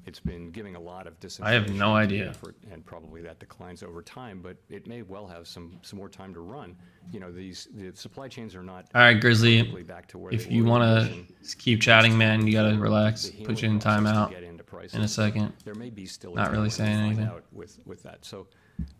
It's been giving a lot of disinflation. I have no idea. effort, and probably that declines over time, but it may well have some more time to run. You know, the supply chains are not. All right, Grizzly. perfectly back to where If they you were want in to keep chatting, man, you gotta the relax. healing Put you in process to timeout get into prices. in a second. There may be still a Not really timeline to saying find anything. out with that. So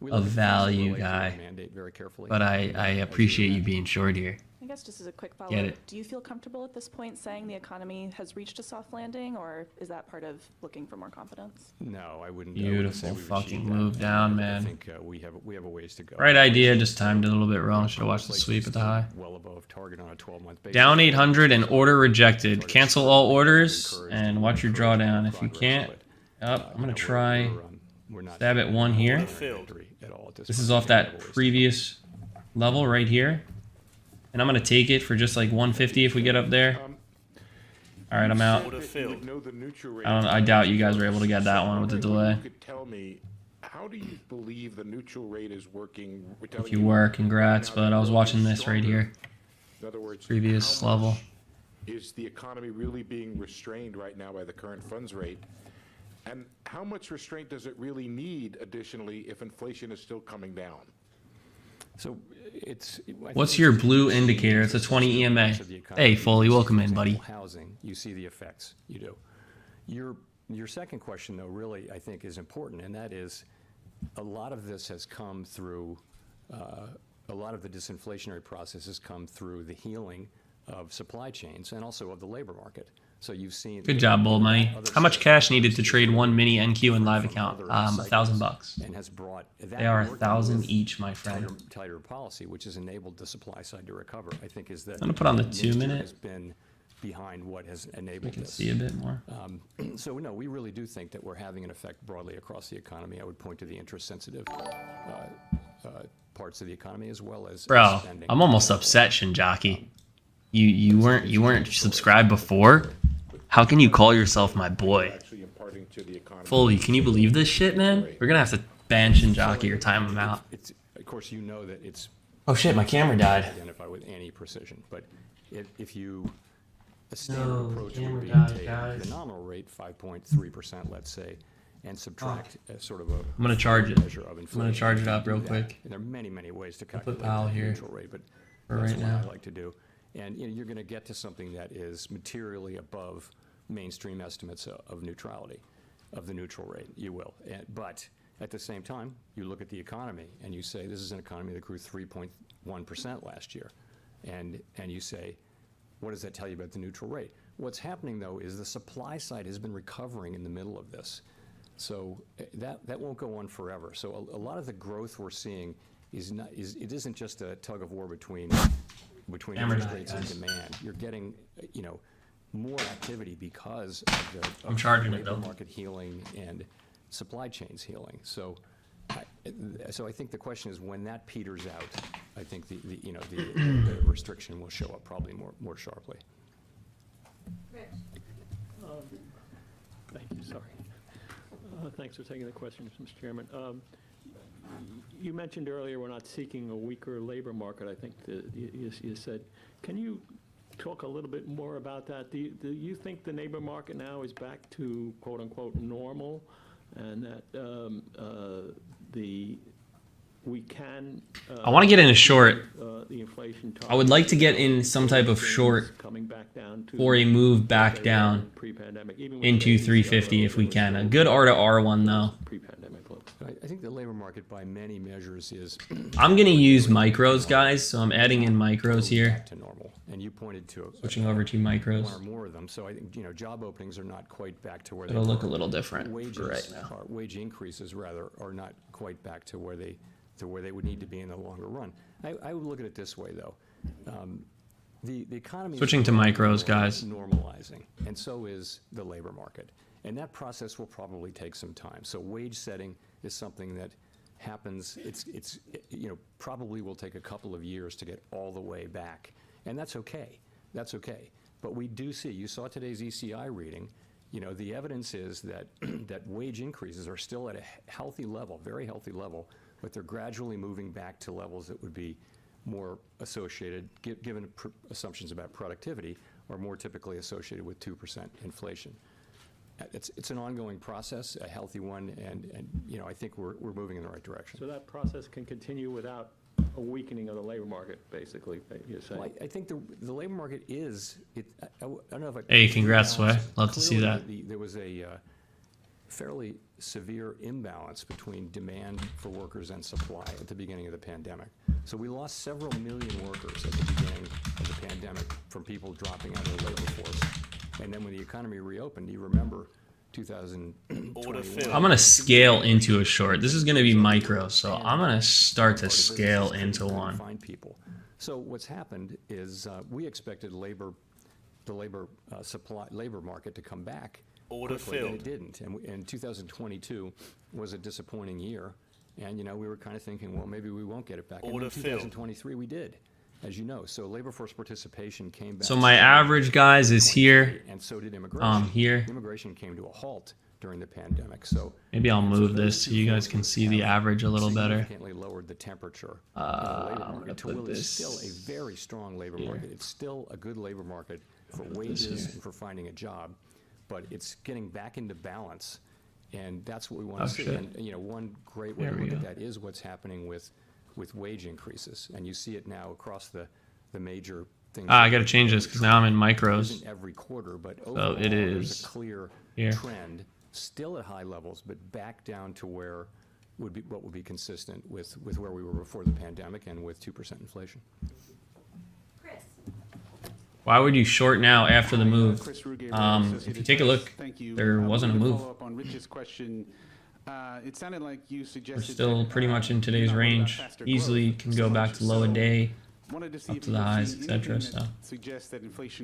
we A look at things value that relate to guy. our mandate very carefully. But I As you appreciate you mentioned. being short here. I guess just as a quick Get follow-up, it. do you feel comfortable at this point saying the economy has reached a soft landing, or is that part of looking for more confidence? No, I wouldn't. Beautiful I wouldn't say we've fucking achieved that. move down, I man. think we have a ways to go. Right idea, just timed it a little bit wrong. Should have watched the Inflation's sweep at the high. still well above target on a 12-month basis. Down 800 and order rejected. Cancel all orders and watch your drawdown. If you can't, I'm gonna try stab at one here. This is off that previous level right here. And I'm gonna take it for just like 150 if we get up there. All right, I'm out. I doubt you guys were able to get that one with the delay. You could tell me, how do you believe the neutral rate is working? We're telling If you were, congrats. But I was watching this right here. In other words, Previous how much level. Is the economy really being restrained right now by the current funds rate? And how much restraint does it really need additionally if inflation is still coming down? So it's. What's your blue indicator? It's a 20 EMA. Hey, Foley, welcome in, buddy. Housing, you see the effects. You do. Your second question, though, really, I think, is important, and that is, a lot of this has come through. A lot of the disinflationary process has come through the healing of supply chains and also of the labor market. So you've seen. Good job, Bold Money. How much cash needed to trade one mini NQ and live account? $1,000. And has brought. They are 1,000 each, my friend. Tighter policy, which has enabled the supply side to recover. I think is that. I'm gonna put on the nature 2 minute. Has been behind what has We enabled can this. see a bit more. So no, we really do think that we're having an effect broadly across the economy. I would point to the interest-sensitive parts of the economy as well as Bro, spending. I'm almost upset, Shinjaki. You weren't subscribed before? How can you call yourself my boy? Actually imparting to the economy. Foley, can you believe this shit, man? We're gonna have to ban Shinjaki or time him out. It's, of course, you know that it's Oh shit, my camera died. identified with any precision, but if you a standard No, approach camera would be died, to take guys. the nominal rate 5.3%, let's say, and subtract sort of a. I'm gonna charge it. measure of I'm gonna inflation. charge it up Do real that. quick. And there are many ways to put calculate Powell the here neutral rate, but for that's right what now. I like to do. And you're going to get to something that is materially above mainstream estimates of neutrality, of the neutral rate. You will. But at the same time, you look at the economy and you say this is an economy that grew 3.1% last year, and you say, what does that tell you about the neutral rate? What's happening though is the supply side has been recovering in the middle of this. So that won't go on forever. So a lot of the growth we're seeing it isn't just a tug of war between Camera interest died, rates and guys. demand. You're getting more activity because of the I'm charging it, labor though. market healing and supply chains healing. So I think the question is when that peters out, I think the restriction will show up probably more sharply. Thank you, sorry. Thanks for taking the question, Mr. Chairman. You mentioned earlier we're not seeking a weaker labor market, I think you said. Can you talk a little bit more about that? Do you think the labor market now is back to quote-unquote normal, and that we can... I want to get in a short. The inflation I would like to get in some type of short coming back down to or a move back down pre-pandemic, even with into the 350 if we can. A good R to R one though. pre-pandemic levels. I think the labor market by many measures is I'm gonna use micros, guys. So I'm adding in micros here. back to normal. And you pointed to Switching over to one or micros. more of them. So I think, job openings are not quite back to where It'll they look were. a little different Wages for right now. wage increases rather are not quite back to where they would need to be in the longer run. I would look at it this way though. The economy is Switching to micros, guys. normalizing, and so is the labor market. And that process will probably take some time. So wage setting is something that happens, it's probably will take a couple of years to get all the way back. And that's okay. That's okay. But we do see, you saw today's ECI reading, the evidence is that that wage increases are still at a healthy level, very healthy level, but they're gradually moving back to levels that would be more associated, given assumptions about productivity, are more typically associated with 2% inflation. it's an ongoing process, a healthy one, and you know, I think we're moving in the right direction. So that process can continue without a weakening of the labor market, basically, you're saying? Well, I think the labor market is, I don't know if I... Hey, congrats, Sway. Love to see that. There was a fairly severe imbalance between demand for workers and supply at the beginning of the pandemic. So we lost several million workers at the beginning of the pandemic from people dropping out of the labor force. And then when the economy reopened, you remember 2021. I'm going to scale into a short. This is going to be micro, so I'm going to start to scale into one. Find people. So what's happened is we expected the labor market to come back quickly, and it didn't. And 2022 was a disappointing year. And, you know, we were kind of thinking, well, maybe we won't get it back. And in 2023, we did, as you know. So labor force participation came back. So my average, guys, is here. And so did immigration. Here. Immigration came to a halt during the pandemic. So maybe I'll move this so you guys can see the average a little better. Significantly lowered the temperature in the labor market to what is still a very strong labor market. It's still a good labor market for wages and for finding a job, but it's getting back into balance. And that's what we want to see. And, you know, one great way to look at that is what's happening with wage increases. And you see it now across the major things. I got to change this because now I'm in micros. Isn't every quarter, but overall, it there's is a clear trend, still at high levels, but back down to where what would be consistent with where we were before the pandemic and with 2% inflation. Why would you short now after the move? If you take a look, there wasn't a move. Follow up on Rich's question. It sounded like you suggested We're still pretty much in today's range. Easily can go back to low a day, up to the highs, etc. So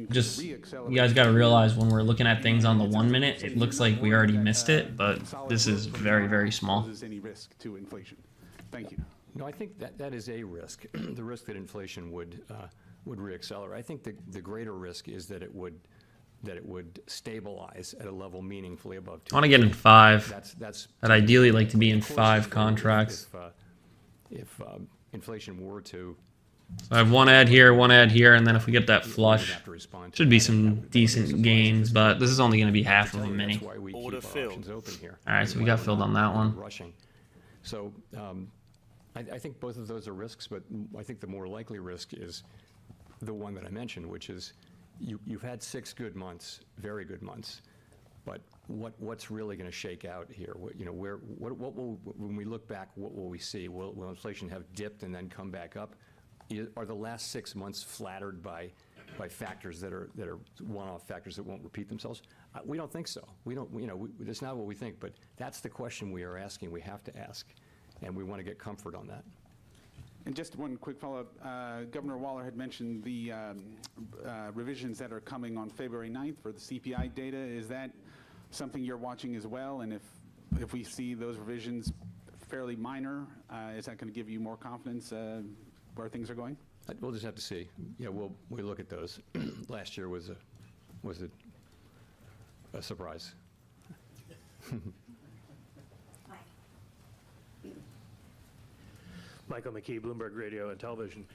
just, you guys got to realize when we're looking at things on the 1 minute, it looks like we already missed it, but this is very, very small. Any risk to inflation? Thank you. No, I think that is a risk. The risk that inflation would reaccelerate. I think the greater risk is that it would stabilize at a level meaningfully above 2%. I want to get in 5. That's I'd ideally like to be in 5 contracts. If inflation were to... So I have one ad here, and then if we get that flush, should be some decent gains, but this is only going to be half of a mini. Order filled. All right, so we got filled on that one. Rushing. So I think both of those are risks, but I think the more likely risk is the one that I mentioned, which is you've had 6 good months, very good months, but what's really going to shake out here? When we look back, what will we see? Will inflation have dipped and then come back up? Are the last 6 months flattered by factors that are one-off factors that won't repeat themselves? We don't think so. We don't. That's not what we think. But that's the question we are asking. We have to ask, and we want to get comfort on that. And just one quick follow-up. Governor Waller had mentioned the revisions that are coming on February 9th for the CPI data. Is that something you're watching as well? And if we see those revisions fairly minor, is that going to give you more confidence where things are going? We'll just have to see. Yeah, we'll look at those. Last year was a surprise. Michael McKee, Bloomberg Radio and Television.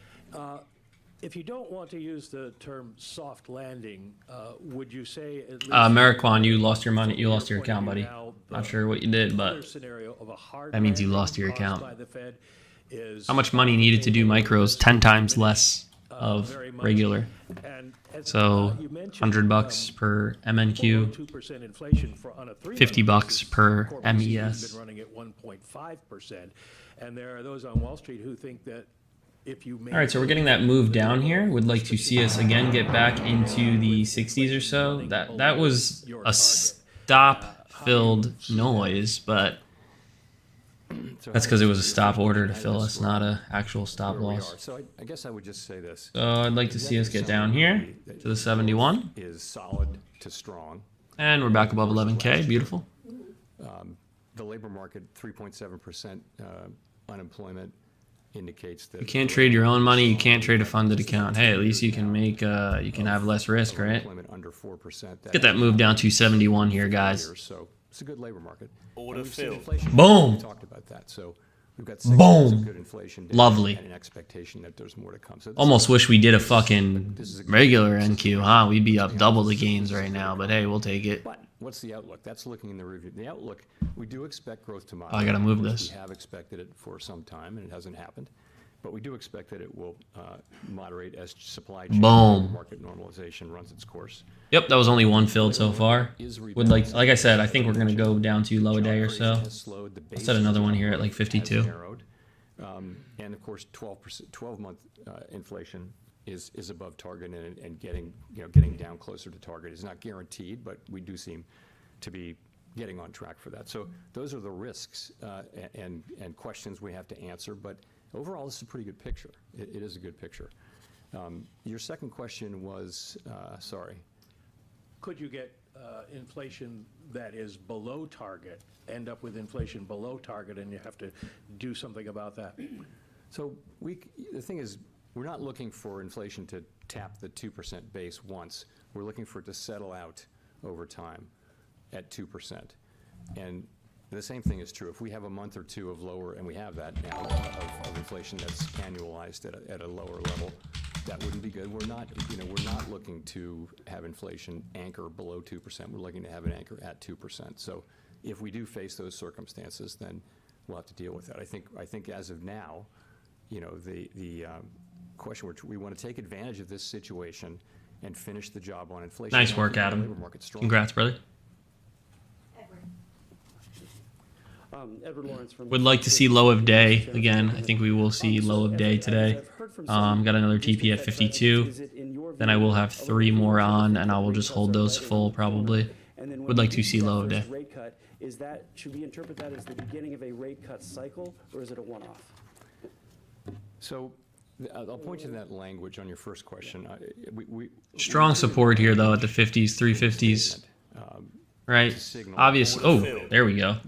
If you don't want to use the term soft landing, would you say at least... Marquand, you lost your money. You lost your account, buddy. Not sure what you did, but that means you lost your account. How much money needed to do micros? 10 times less of regular. So $100 per MNQ, $50 per MES. Running at 1.5%, and there are those on Wall Street who think that if you all right, so we're getting that move down here. Would like to see us again get back into the 60s or so. That was a stop-filled noise, but that's because it was a stop order to fill us, not an actual stop loss. So I guess I would just say this. So I'd like to see us get down here to the 71. Is solid to strong. And we're back above 11K. Beautiful. The labor market, 3.7% unemployment indicates that... You can't trade your own money. You can't trade a funded account. Hey, at least you can make, you can have less risk, right? Under 4%. Get that move down to 71 here, guys. So it's a good labor market. Order filled. Boom. We talked about that. So we've got 6 months of good inflation. Lovely. And an expectation that there's more to come. So almost wish we did a fucking regular NQ, huh? We'd be up double the gains right now, but hey, we'll take it. But what's the outlook? That's looking in the review. The outlook, we do expect growth to moderate. Oh, I gotta move Of course, this. We have expected it for some time, and it hasn't happened. But we do expect that it will moderate as supply chain Boom. market normalization runs its course. Yep, that was only one filled so far. Would like I said, I think we're gonna go down to low a day or so. I'll set another one here at like 52. And of course, 12-month inflation is above target and getting down closer to target is not guaranteed, but we do seem to be getting on track for that. So those are the risks and questions we have to answer. But overall, this is a pretty good picture. It is a good picture. Your second question was, sorry. Could you get inflation that is below target, end up with inflation below target, and you have to do something about that? So the thing is, we're not looking for inflation to tap the 2% base once. We're looking for it to settle out over time at 2%. And the same thing is true. If we have a month or two of lower, and we have that now, of inflation that's annualized at a lower level, that wouldn't be good. We're not looking to have inflation anchor below 2%. We're looking to have an anchor at 2%. So if we do face those circumstances, then we'll have to deal with that. I think as of now, the question, we want to take advantage of this situation and finish the job on inflation. Nice work, Adam. Congrats, brother. Edward Lawrence from Would like to see low of day again. I think we will see low of day today. Got another TP at 52. Then I will have 3 more on, and I will just hold those full probably. Would like to see low of day. Rate cut, should we interpret that as the beginning of a rate cut cycle, or is it a one-off? So I'll point to that language on your first question. Strong support here though at the 50s, 350s. Right. Obvious. Oh, there we go.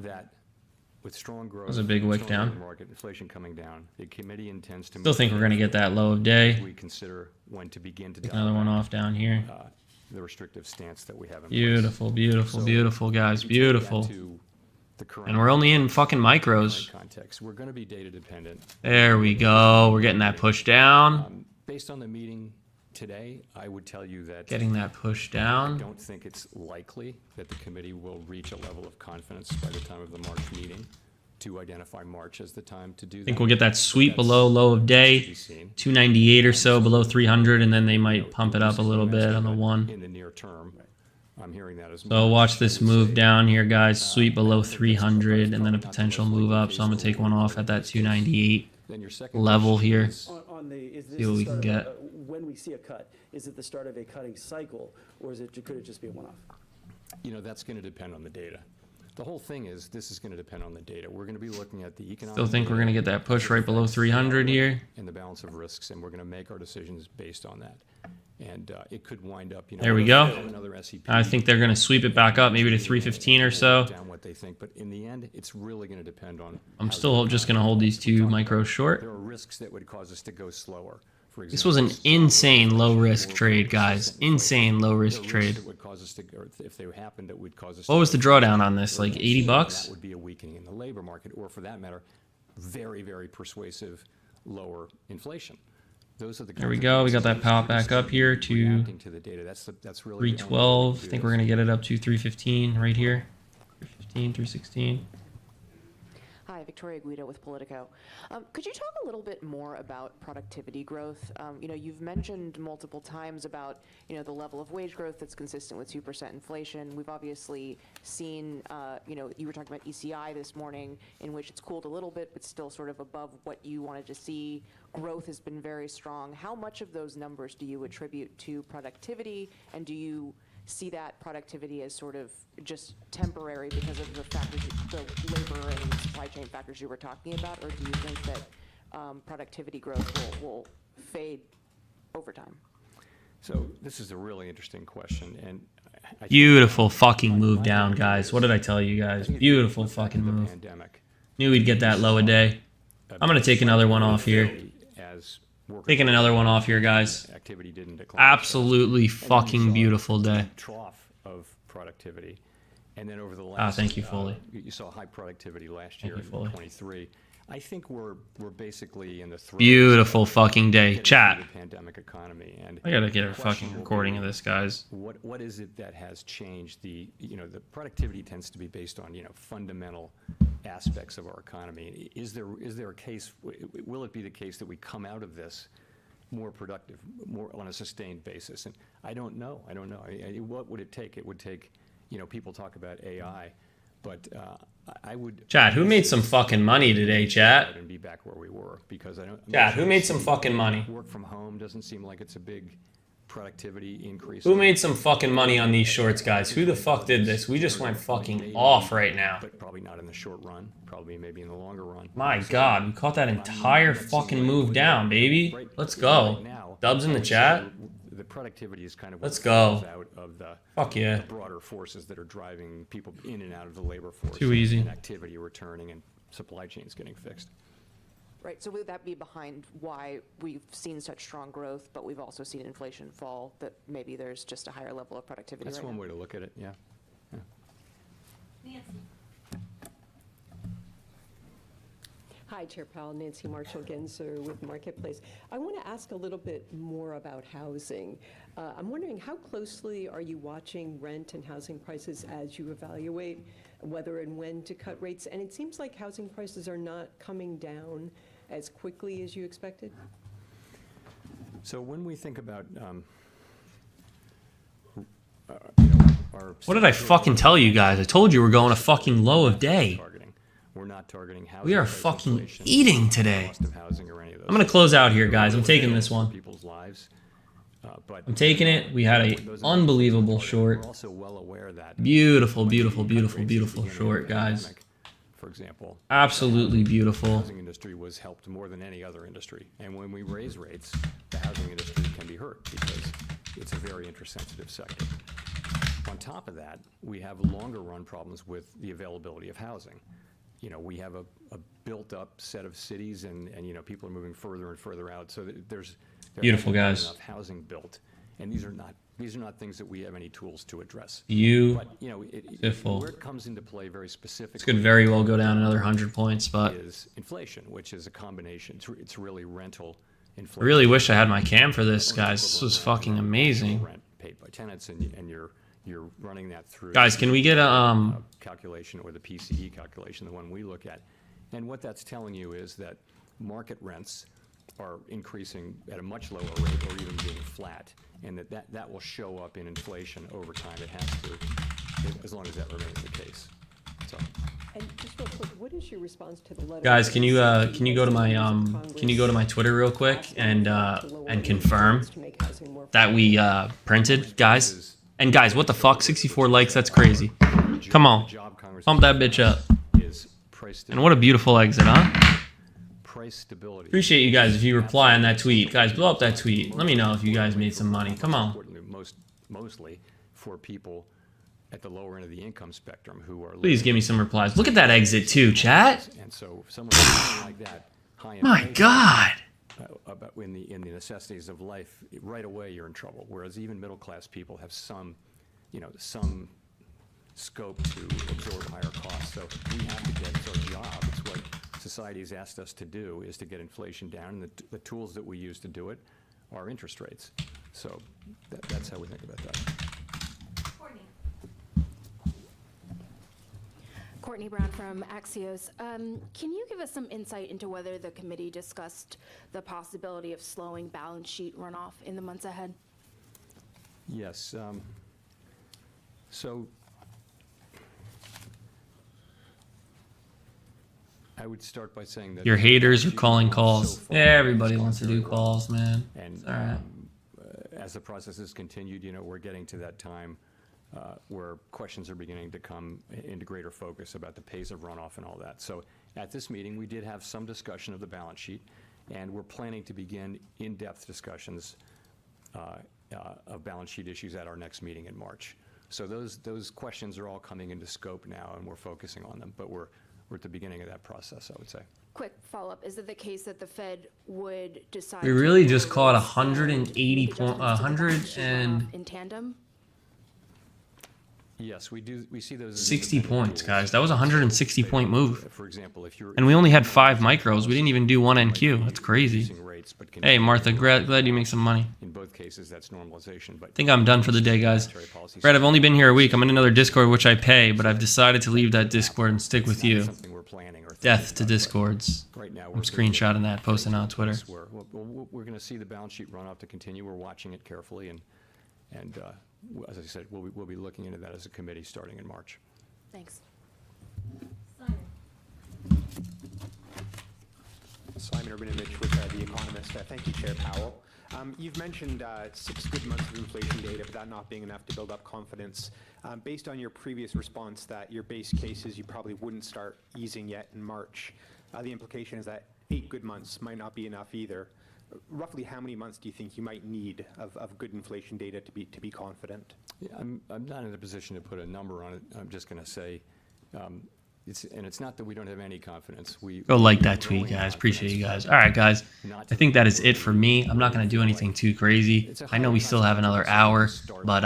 With strong growth, that was a big wick down. Market inflation coming down. The committee intends to still think we're going to get that low of day. We consider when to begin to another one off down here. The restrictive stance that we have in beautiful, place. Beautiful, beautiful, guys, beautiful. The and we're only in fucking micros. Context. We're going to be data dependent. There we go. We're getting that push down. Based on the meeting today, I would tell you that getting that push down. I don't think it's likely that the committee will reach a level of confidence by the time of the March meeting to identify March as the time to do that. I think we'll get that sweep below low of day, 298 or so below 300, and then they might pump it up a little bit on the one. In the near term, I'm hearing that as so watch this move down here, guys. Sweep below 300, and then a potential move up. So I'm gonna take one off at that 298 level here. See what we can get. When we see a cut, is it the start of a cutting cycle, or could it just be a one-off? That's going to depend on the data. The whole thing is this is going to depend on the data. We're going to be looking at the economic. Still think we're going to get that push right below 300 here. And the balance of risks, and we're going to make our decisions based on that. And it could wind up, there we go. Another SEP. I think they're going to sweep it back up, maybe to 315 or so. Down what they think, but in the end, it's really going to depend on. I'm still just going to hold these 2 micros short. There are risks that would cause us to go slower. For example, this was an insane low risk trade, guys. Insane low risk trade. If they happened, it would cause us. What was the drawdown on this? Like 80 bucks? That would be a weakening in the labor market, or for that matter, very, very persuasive lower inflation. Those are the. There we go. We got that pop back up here to 312. I think we're going to get it up to 315 right here. 315, 316. Hi, Victoria Guido with Politico. Could you talk a little bit more about productivity growth? You've mentioned multiple times about, the level of wage growth that's consistent with 2% inflation. We've obviously seen, you were talking about ECI this morning, in which it's cooled a little bit, but still sort of above what you wanted to see. Growth has been very strong. How much of those numbers do you attribute to productivity, and do you see that productivity as sort of just temporary because of the factors, the labor and supply chain factors you were talking about, or do you think that productivity growth will fade over time? So this is a really interesting question, and beautiful fucking move down, guys. What did I tell you guys? Beautiful fucking move. Knew we'd get that low a day. I'm gonna take another one off here. Taking another one off here, guys. Absolutely fucking beautiful day. Trough of productivity, And then over the last, thank you, Foley. You saw high productivity last Thank year you, in Foley. 23. I think we're basically in the throes Beautiful of fucking day. getting Chat. through the pandemic economy. And I gotta get a the question fucking will recording be, of this, guys. What is it that has changed? The productivity tends to be based on fundamental aspects of our economy. Is there a case? Will it be the case that we come out of this more productive, more on a sustained basis? And I don't know. What would it take? It would take, people talk about AI, but I would. Chat, who made some fucking money today, chat? And be back where we were, because I don't. Chat, who made some fucking money? Work from home doesn't seem like it's a big productivity increase. Who made some fucking money on these shorts, guys? Who the fuck did this? We just went fucking off right now. But probably not in the short run. Probably maybe in the longer run. My God, we caught that entire fucking move down, baby. Let's go. Dubs in the chat. The productivity is kind of Let's what go. comes out of the Fuck yeah. the broader forces that are driving people in and out of the labor force. Too easy. And activity returning and supply chains getting fixed. Right, so would that be behind why we've seen such strong growth, but we've also seen inflation fall, that maybe there's just a higher level of productivity That's right one now? way to look at it, yeah. Hi, Chair Powell, Nancy Marshall-Genzer with Marketplace. I want to ask a little bit more about housing. I'm wondering, how closely are you watching rent and housing prices as you evaluate whether and when to cut rates? And it seems like housing prices are not coming down as quickly as you expected. So when we think about our What did I fucking tell you guys? I told you we're going a fucking low of day. we're not targeting housing. We are price fucking inflation, eating today. cost of housing or any of those I'm gonna close out here, guys. I'm taking this one. people's lives. But I'm taking it. We had a unbelievable short. we're also well aware that Beautiful, beautiful, beautiful, beautiful short, guys. For example, Absolutely beautiful. the housing industry was helped more than any other industry. And when we raise rates, the housing industry can be hurt because it's a very interest-sensitive sector. On top of that, we have longer run problems with the availability of housing. We have a built-up set of cities and people are moving further and further out. So there Beautiful, hasn't been guys. enough housing built. And these are not things that we have any tools to address. But, Beautiful. where it comes into play very specifically. This could very well go down another 100 points, but is inflation, which is a combination. It's really rental I inflation. really wish I had my cam for this, guys. This was fucking amazing. Rent paid by tenants, and you're running that through. Guys, can we get a calculation, or the PCE calculation, the one we look at? And what that's telling you is that market rents are increasing at a much lower rate, or even being flat, and that will show up in inflation over time. It has to, as long as that remains the case. So. And just real quick, what is your response to the letter? guys? Can you go to my Twitter real quick and confirm that we printed, guys? And guys, what the fuck? 64 likes. That's crazy. Come on, pump that bitch up. And what a beautiful exit, huh? Price stability. Appreciate you guys if you reply on that tweet. Guys, blow up that tweet. Let me know if you guys made some money. Come on. Mostly for people at the lower end of the income spectrum who are. Please give me some replies. Look at that exit too, chat. And so someone like that, high My God. About in the necessities of life, right away you're in trouble. Whereas even middle class people have some scope to absorb higher costs. So we have to get, it's our job, it's what society's asked us to do, is to get inflation down, and the tools that we use to do it are interest rates. So that's how we think about that. Courtney Brown from Axios. Can you give us some insight into whether the committee discussed the possibility of slowing balance sheet runoff in the months ahead? Yes. So I would start by saying that Your haters are calling calls. Yeah, everybody wants to do calls, man. And All right. as the process has continued, we're getting to that time where questions are beginning to come into greater focus about the pace of runoff and all that. So at this meeting, we did have some discussion of the balance sheet, and we're planning to begin in-depth discussions of balance sheet issues at our next meeting in March. So those questions are all coming into scope now, and we're focusing on them. But we're at the beginning of that process, I would say. Quick follow-up. Is it the case that the Fed would decide? We really just caught 180 point, 100 and in tandem? Yes, we do. We see those as 60 independent points, tools. guys. That was a 160-point move. For example, if you're And we only had 5 micros. We didn't even do 1 NQ. That's crazy. Hey, Martha, glad you make some money. In both cases, that's normalization. But I think I'm done for the day, guys. Brad, I've only been here a week. I'm in another Discord, which I pay, but I've decided to leave that Discord and stick with you. Death to Discords. I'm screenshotting that, posting on Twitter. We're going to see the balance sheet run off to continue. We're watching it carefully, and as I said, we'll be looking into that as a committee starting in March. Thanks. Simon Urbanovich with The Economist. Thank you, Chair Powell. You've mentioned 6 good months of inflation data, but that not being enough to build up confidence. Based on your previous response that your base case is you probably wouldn't start easing yet in March, the implication is that 8 good months might not be enough either. Roughly how many months do you think you might need of good inflation data to be confident? Yeah, I'm not in a position to put a number on it. I'm just going to say, it's not that we don't have any confidence. Go like that tweet, guys. Appreciate you guys. All right, guys. I think that is it for me. I'm not going to do anything too crazy. I know we still have another hour, but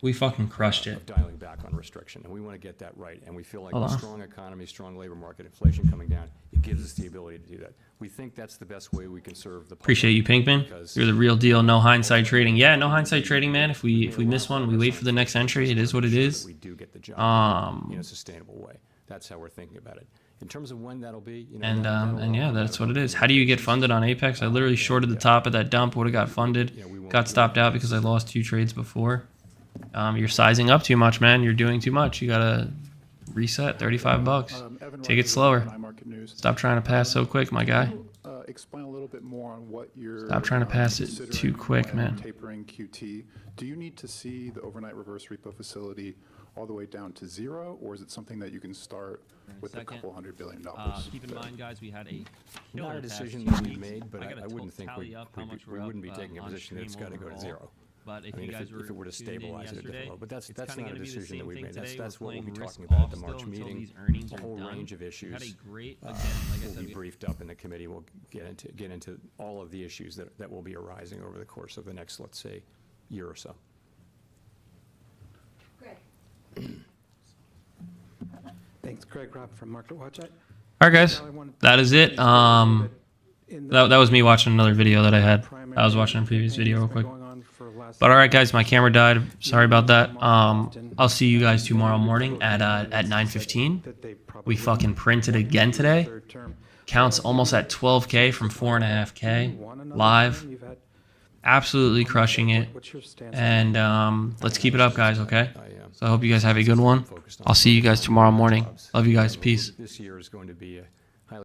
we fucking crushed it. Dialing back on restriction, and we want to get that right. And we feel like a strong economy, strong labor market, inflation coming down, it gives us the ability to do that. We think that's the best way we can serve the public. Appreciate you, Pinkman. You're the real deal. No hindsight trading. Yeah, no hindsight trading, man. If we miss one, we wait for the next entry. It is what it is. We do get the job in a sustainable way. That's how we're thinking about it. In terms of when that'll be, and yeah, that's what it is. How do you get funded on Apex? I literally shorted the top of that dump. Would have got funded. Got stopped out because I lost 2 trades before. You're sizing up too much, man. You're doing too much. You gotta reset. $35. Take it slower. Stop trying to pass so quick, my guy. Explain a little bit more on what you're Stop trying to pass it too quick, man. Tapering QT. Do you need to see the overnight reverse repo facility all the way down to 0, or is it something that you can start with a couple $100 billion? Keep in mind, guys, we had a not a decision that we made, but I wouldn't think we wouldn't be taking a position that it's got to go to 0. But if I mean, you guys if it were to stabilize at a different level, but that's not a decision that we made. That's what we'll be talking about at the March meeting. A whole range of issues will be briefed up in the committee. We'll get into all of the issues that will be arising over the course of the next, let's say, year or so. Thanks, Greg Robb from Market Watch. All right, guys, that is it. That was me watching another video that I had. I was watching a previous video real quick. But all right, guys, my camera died. Sorry about that. I'll see you guys tomorrow morning at 9:15. We fucking printed again today. Counts almost at 12K from 4.5K live. Absolutely crushing it. And let's keep it up, guys, okay? So I hope you guys have a good one. I'll see you guys tomorrow morning. Love you guys. Peace. This year is going to be